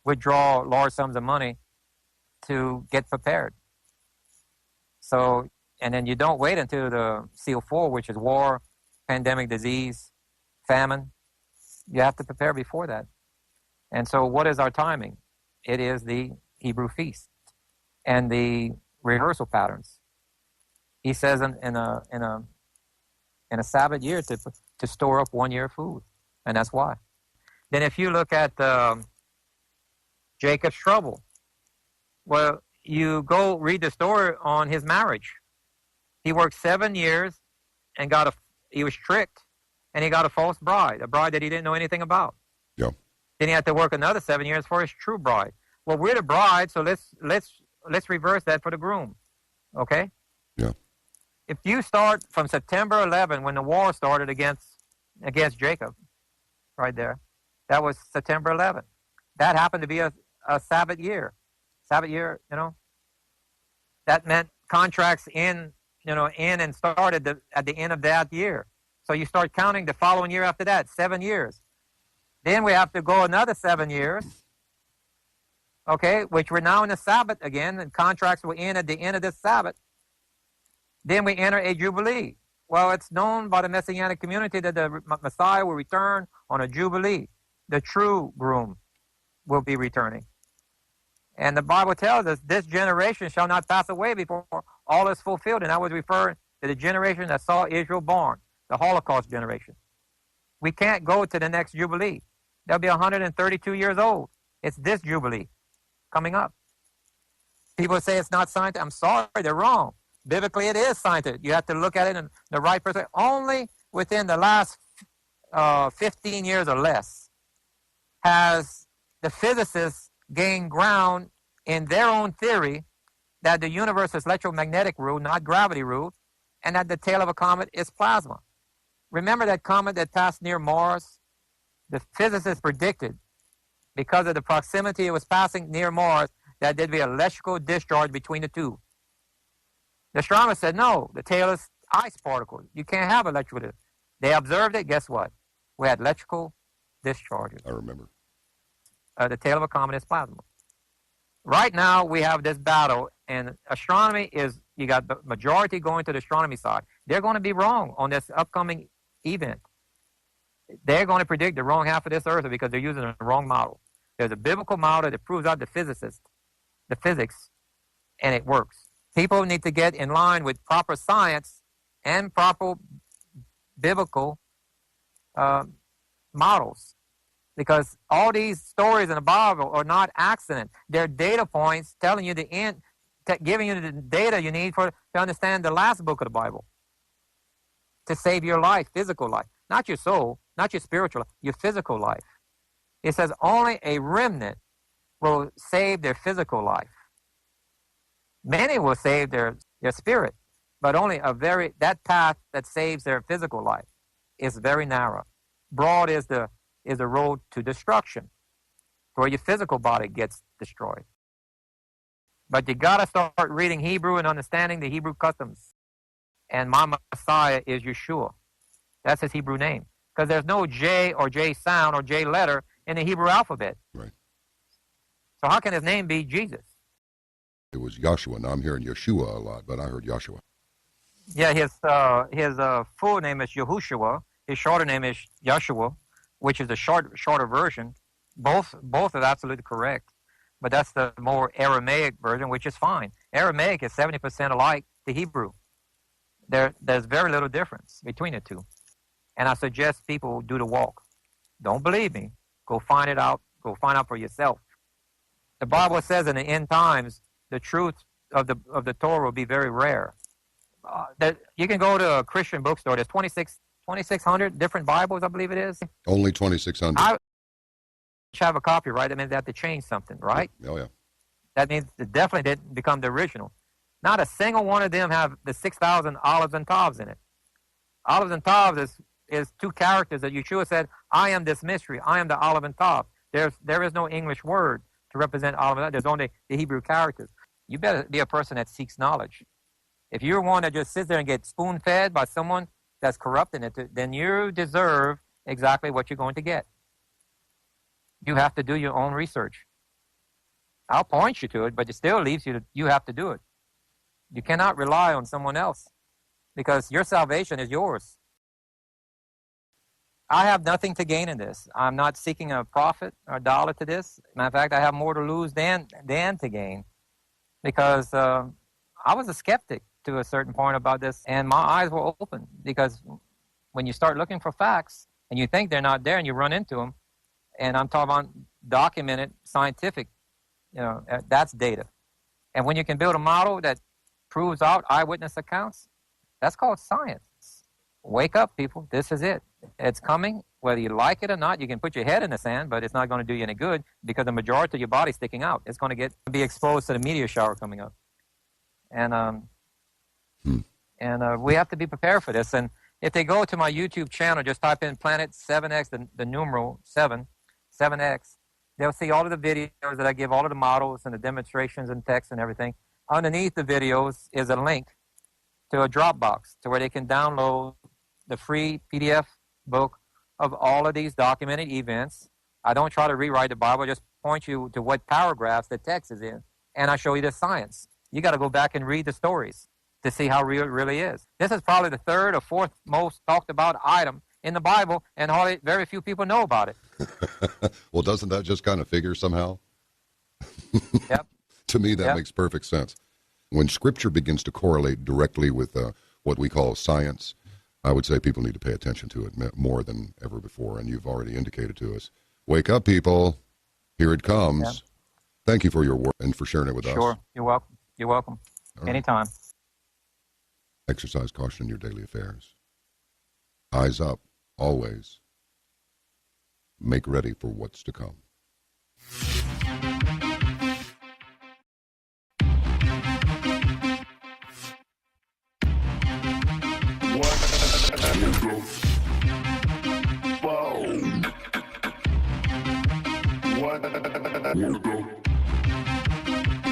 withdraw large sums of money to get prepared? So, and then you don't wait until the seal 4, which is war, pandemic, disease, famine. You have to prepare before that. And so what is our timing? It is the Hebrew feast and the rehearsal patterns. He says in a Sabbath year to store up 1 year of food, and that's why. Then if you look at Jacob's trouble, well, you go read the story on his marriage. He worked 7 years and he was tricked, and he got a false bride, a bride that he didn't know anything about. Yeah. Then he had to work another 7 years for his true bride. Well, we're the bride, so let's reverse that for the groom. Okay? Yeah. If you start from September 11, when the war started against Jacob, right there, that was September 11. That happened to be a Sabbath year. Sabbath year, that meant contracts in and started at the end of that year. So you start counting the following year after that, 7 years. Then we have to go another 7 years, okay, which we're now in the Sabbath again, and contracts will end at the end of this Sabbath. Then we enter a Jubilee. Well, it's known by the Messianic community that the Messiah will return on a Jubilee. The true groom will be returning. And the Bible tells us this generation shall not pass away before all is fulfilled. And I was referring to the generation that saw Israel born, the Holocaust generation. We can't go to the next Jubilee. They'll be 132 years old. It's this Jubilee coming up. People say it's not scientific. I'm sorry, they're wrong. Biblically, it is scientific. You have to look at it in the right perspective. Only within the last 15 years or less has the physicists gained ground in their own theory that the universe is electromagnetic ruled, not gravity ruled, and that the tail of a comet is plasma. Remember that comet that passed near Mars? The physicists predicted, because of the proximity it was passing near Mars, that there'd be an electrical discharge between the two. The astronomers said, no, the tail is ice particles. You can't have electrical. They observed it. Guess what? We had electrical discharges. I remember. The tail of a comet is plasma. Right now, we have this battle, and astronomy is you got the majority going to the astronomy side. They're going to be wrong on this upcoming event. They're going to predict the wrong half of this earth because they're using the wrong model. There's a biblical model that proves out the physics, and it works. People need to get in line with proper science and proper biblical models, because all these stories in the Bible are not accident. They're data points telling you the end, giving you the data you need to understand the last book of the Bible, to save your life, physical life, not your soul, not your spiritual life, your physical life. It says only a remnant will save their physical life. Many will save their spirit, but only that path that saves their physical life is very narrow. Broad is the road to destruction, where your physical body gets destroyed. But you got to start reading Hebrew and understanding the Hebrew customs. And my Messiah is Yeshua. That's his Hebrew name. Because there's no J or J sound or J letter in the Hebrew alphabet. Right. So how can his name be Jesus? It was Joshua. Now I'm hearing Yeshua a lot, but I heard Joshua. Yeah, his full name is Yehoshua. His shorter name is Yeshua, which is the shorter version. Both are absolutely correct. But that's the more Aramaic version, which is fine. Aramaic is 70% alike to Hebrew. There's very little difference between the two. And I suggest people do the walk. Don't believe me. Go find it out. Go find out for yourself. The Bible says in the end times, the truth of the Torah will be very rare. You can go to a Christian bookstore. There's 2,600 different Bibles, I believe it is. Only 2,600. I have a copyright. That means they have to change something, right? Oh, yeah. That means it definitely didn't become the original. Not a single one of them have the 6,000 olives and taves in it. Olives and taves is two characters that Yeshua said, I am this mystery. I am the olive and tav. There is no English word to represent olive and tav. There's only the Hebrew characters. You better be a person that seeks knowledge. If you're one that just sits there and gets spoon-fed by someone that's corrupting it, then you deserve exactly what you're going to get. You have to do your own research. I'll point you to it, but it still leaves you have to do it. You cannot rely on someone else, because your salvation is yours. I have nothing to gain in this. I'm not seeking a profit or a dollar to this. Matter of fact, I have more to lose than to gain, because I was a skeptic to a certain point about this, and my eyes were open, because when you start looking for facts and you think they're not there and you run into them, and I'm talking about documented, scientific, that's data. And when you can build a model that proves out eyewitness accounts, that's called science. Wake up, people. This is it. It's coming. Whether you like it or not, you can put your head in the sand, but it's not going to do you any good, because the majority of your body's sticking out. It's going to be exposed to the meteor shower coming up. And we have to be prepared for this. And if they go to my YouTube channel, just type in Planet 7X, the numeral 7X, they'll see all of the videos that I give, all of the models and the demonstrations and text and everything. Underneath the videos is a link to a Dropbox to where they can download the free PDF book of all of these documented events. I don't try to rewrite the Bible. I just point you to what paragraphs the text is in, and I show you the science. You got to go back and read the stories to see how real it really is. This is probably the third or fourth most talked about item in the Bible, and very few people know about it. Well, doesn't that just kind of figure somehow? Yep. To me, that makes perfect sense. When Scripture begins to correlate directly with what we call science, I would say people need to pay attention to it more than ever before, and you've already indicated to us. Wake up, people. Here it comes. Yep. Thank you for your work and for sharing it with us. Sure. You're welcome. You're welcome. Right. Anytime. Exercise caution in your daily affairs. Eyes up, always. Make ready for what's to come.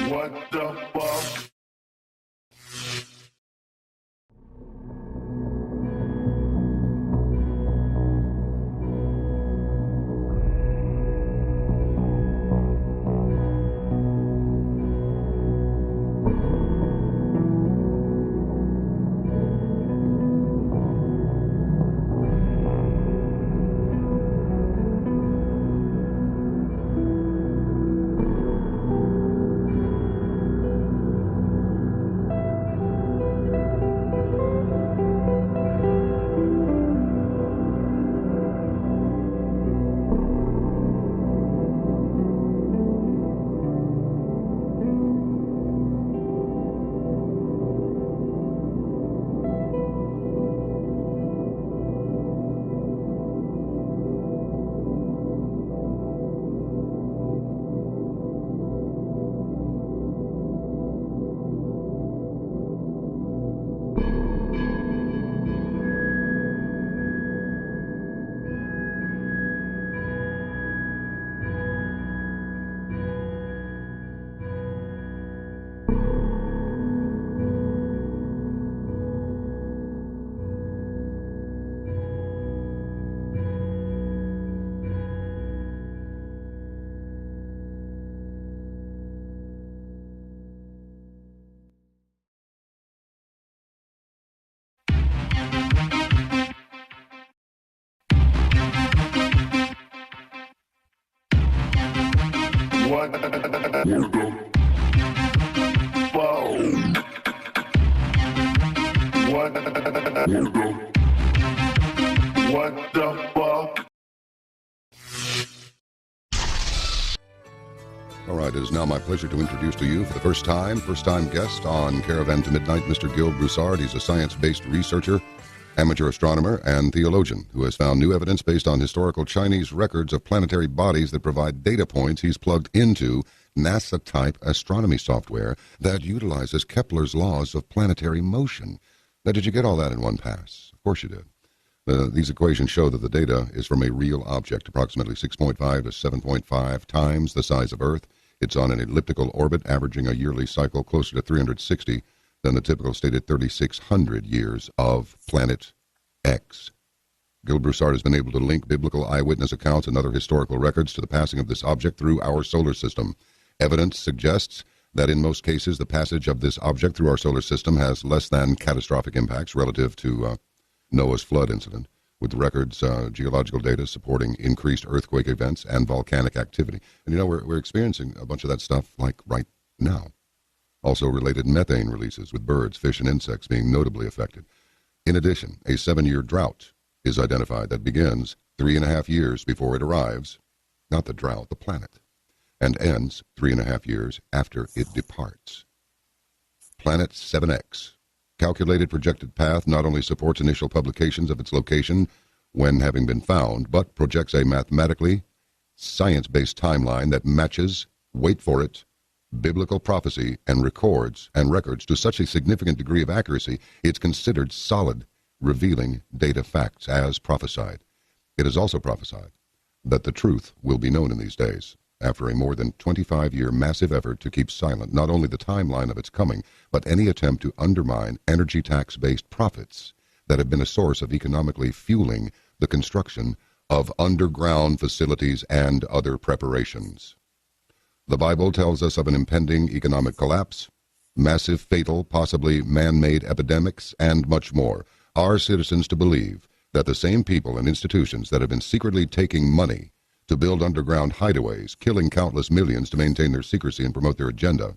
What the fuck? What the fuck? What the fuck? All right, it is now my pleasure to introduce to you for the first time guest on Caravan to Midnight, Mr. Gil Broussard. He's a science-based researcher, amateur astronomer, and theologian who has found new evidence based on historical Chinese records of planetary bodies that provide data points he's plugged into NASA-type astronomy software that utilizes Kepler's laws of planetary motion. Now, did you get all that in one pass? Of course you did. These equations show that the data is from a real object, approximately 6.5 to 7.5 times the size of Earth. It's on an elliptical orbit, averaging a yearly cycle closer to 360 than the typical stated 3,600 years of Planet X. Gil Broussard has been able to link biblical eyewitness accounts and other historical records to the passing of this object through our solar system. Evidence suggests that in most cases the passage of this object through our solar system has less than catastrophic impacts relative to Noah's flood incident, with records, geological data supporting increased earthquake events and volcanic activity. And we're experiencing a bunch of that stuff like right now. Also related methane releases with birds, fish, and insects being notably affected. In addition, a 7-year drought is identified that begins 3.5 years before it arrives, not the drought, the planet, and ends 3.5 years after it departs. Planet 7X. Calculated projected path not only supports initial publications of its location when having been found, but projects a mathematically science-based timeline that matches, wait for it, biblical prophecy and records to such a significant degree of accuracy, it's considered solid, revealing data facts as prophesied. It is also prophesied that the truth will be known in these days, after a more than 25-year massive effort to keep silent not only the timeline of its coming, but any attempt to undermine energy tax-based profits that have been a source of economically fueling the construction of underground facilities and other preparations. The Bible tells us of an impending economic collapse, massive, fatal, possibly man-made epidemics, and much more. Are citizens to believe that the same people and institutions that have been secretly taking money to build underground hideaways, killing countless millions to maintain their secrecy and promote their agenda,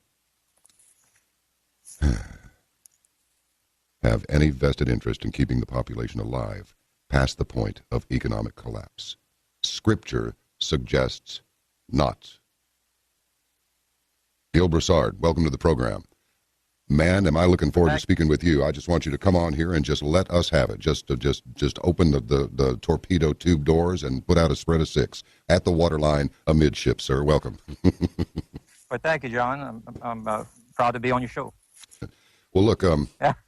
have any vested interest in keeping the population alive past the point of economic collapse? Scripture suggests not. Gil Broussard, welcome to the program. Man, am I looking forward to speaking with you. I just want you to come on here and just let us have it. Just open the torpedo tube doors and put out a spread of 6 at the waterline amidship, sir. Welcome. Well, thank you, John. I'm proud to be on your show. Well, look,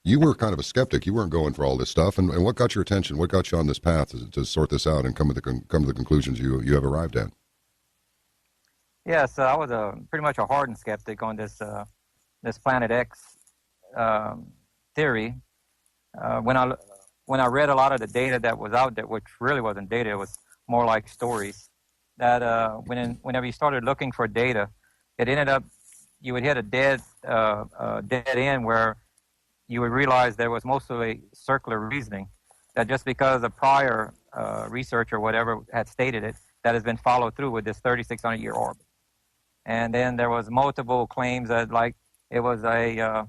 you were kind of a skeptic. You weren't going for all this stuff. And what got your attention? What got you on this path to sort this out and come to the conclusions you have arrived at? Yes, I was pretty much a hardened skeptic on this Planet X theory. When I read a lot of the data that was out there, which really wasn't data, it was more like stories. That whenever you started looking for data, it ended up you would hit a dead end where you would realize there was mostly circular reasoning. That just because a prior research or whatever had stated it, that has been followed through with this 3,600-year orbit. And then there was multiple claims that like it was a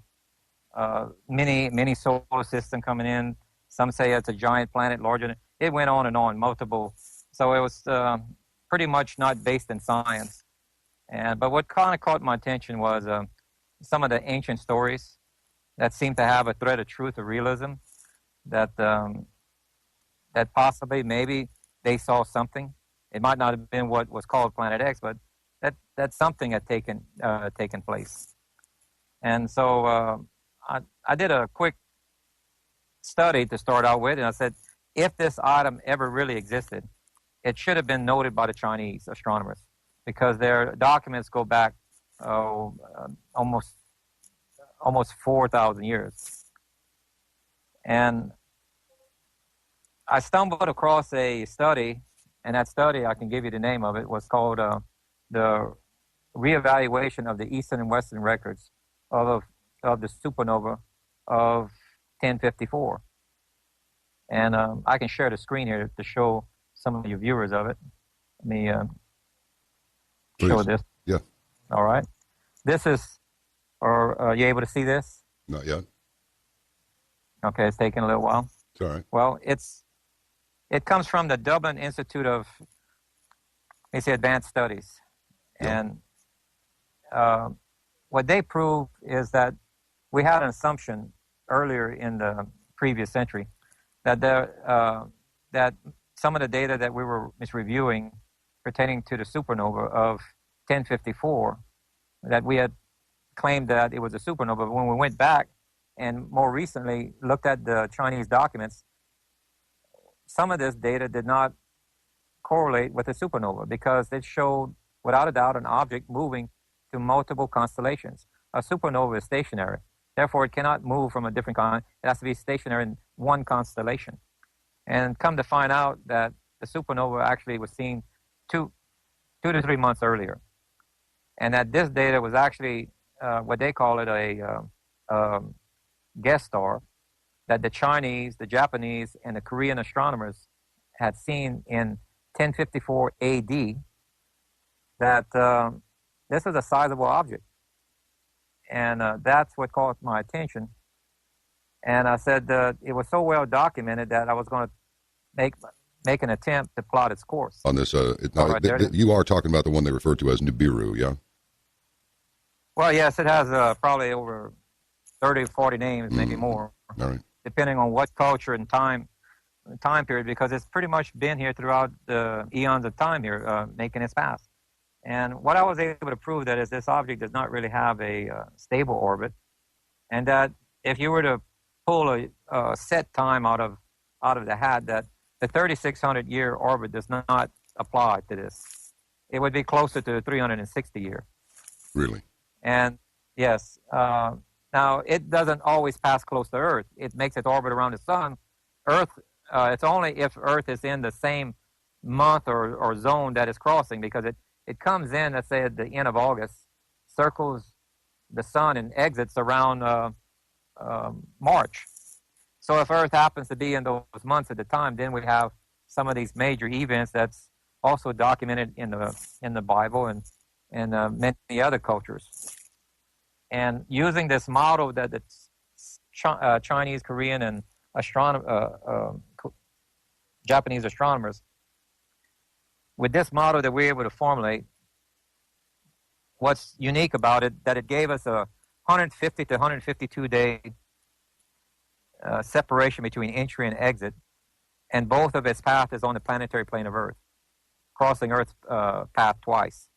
mini solar system coming in. Some say it's a giant planet larger than. It went on and on, multiple. So it was pretty much not based in science. But what kind of caught my attention was some of the ancient stories that seemed to have a thread of truth or realism. That possibly maybe they saw something. It might not have been what was called Planet X, but that something had taken place. And so I did a quick study to start out with, and I said, if this item ever really existed, it should have been noted by the Chinese astronomers, because their documents go back almost 4,000 years. And I stumbled across a study, and that study, I can give you the name of it, was called the reevaluation of the Eastern and Western records of the supernova of 1054. And I can share the screen here to show some of your viewers of it. Let me show this. Yeah, All right. This is, or are you able to see this? Not yet. Okay, it's taking a little while. It's all right. Well, it comes from the Dublin Institute of, Advanced Studies. Yeah. And what they prove is that we had an assumption earlier in the previous century that that some of the data that we were reviewing pertaining to the supernova of 1054, that we had claimed that it was a supernova. But when we went back and more recently looked at the Chinese documents, some of this data did not correlate with a supernova because it showed, without a doubt, an object moving to multiple constellations. A supernova is stationary. Therefore, it cannot move from a different constellation. It has to be stationary in one constellation. And come to find out that the supernova actually was seen two to 3 months earlier. And that this data was actually what they call it a guest star that the Chinese, the Japanese, and the Korean astronomers had seen in 1054 AD, that this is a sizable object. And that's what caught my attention. And I said it was so well documented that I was going to make an attempt to plot its course. On this, you are talking about the one they refer to as NIBIRU, yeah? Well, yes, it has probably over 30 or 40 names, maybe more, All right. depending on what culture and time period, because it's pretty much been here throughout the eons of time here, making its path. And what I was able to prove that is this object does not really have a stable orbit, and that if you were to pull a set time out of the hat, that the 3,600-year orbit does not apply to this. It would be closer to the 360-year. Really? And yes, now it doesn't always pass close to Earth. It makes its orbit around the sun. Earth, it's only if Earth is in the same month or zone that it's crossing, because it comes in, let's say at the end of August, circles the sun and exits around March. So if Earth happens to be in those months at the time, then we have some of these major events that's also documented in the Bible and many other cultures. And using this model that the Chinese, Korean, and Japanese astronomers, with this model that we're able to formulate, what's unique about it, that it gave us a 150 to 152 day separation between entry and exit, and both of its path is on the planetary plane of Earth, crossing Earth's path twice.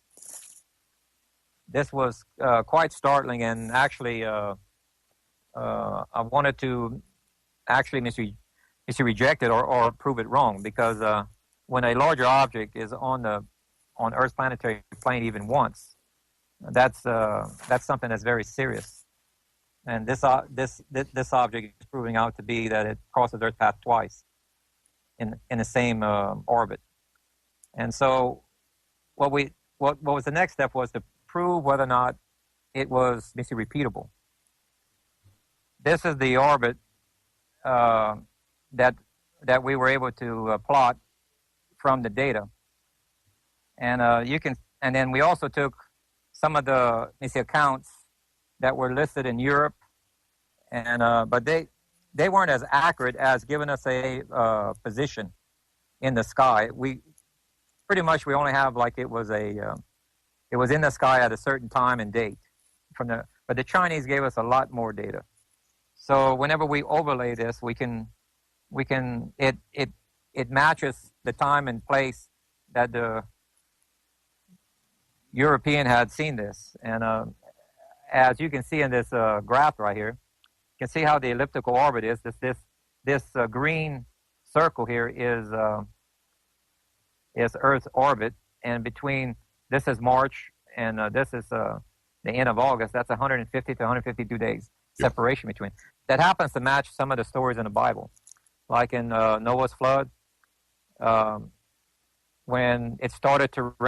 This was quite startling, and actually I wanted to actually reject it or prove it wrong, because when a larger object is on Earth's planetary plane even once, that's something that's very serious. And this object is proving out to be that it crosses Earth's path twice in the same orbit. And so what was the next step was to prove whether or not it was repeatable. This is the orbit that we were able to plot from the data, and and then we also took some of the accounts that were listed in Europe, and but they weren't as accurate as giving us a position in the sky. We only have like it was in the sky at a certain time and date but the Chinese gave us a lot more data. So whenever we overlay this, it matches the time and place that the European had seen this. And as you can see in this graph right here, you can see how the elliptical orbit is. This green circle here is Earth's orbit, and between this is March and this is the end of August. That's 150 to 152 days separation between. That happens to match some of the stories in the Bible, like in Noah's flood, when it started to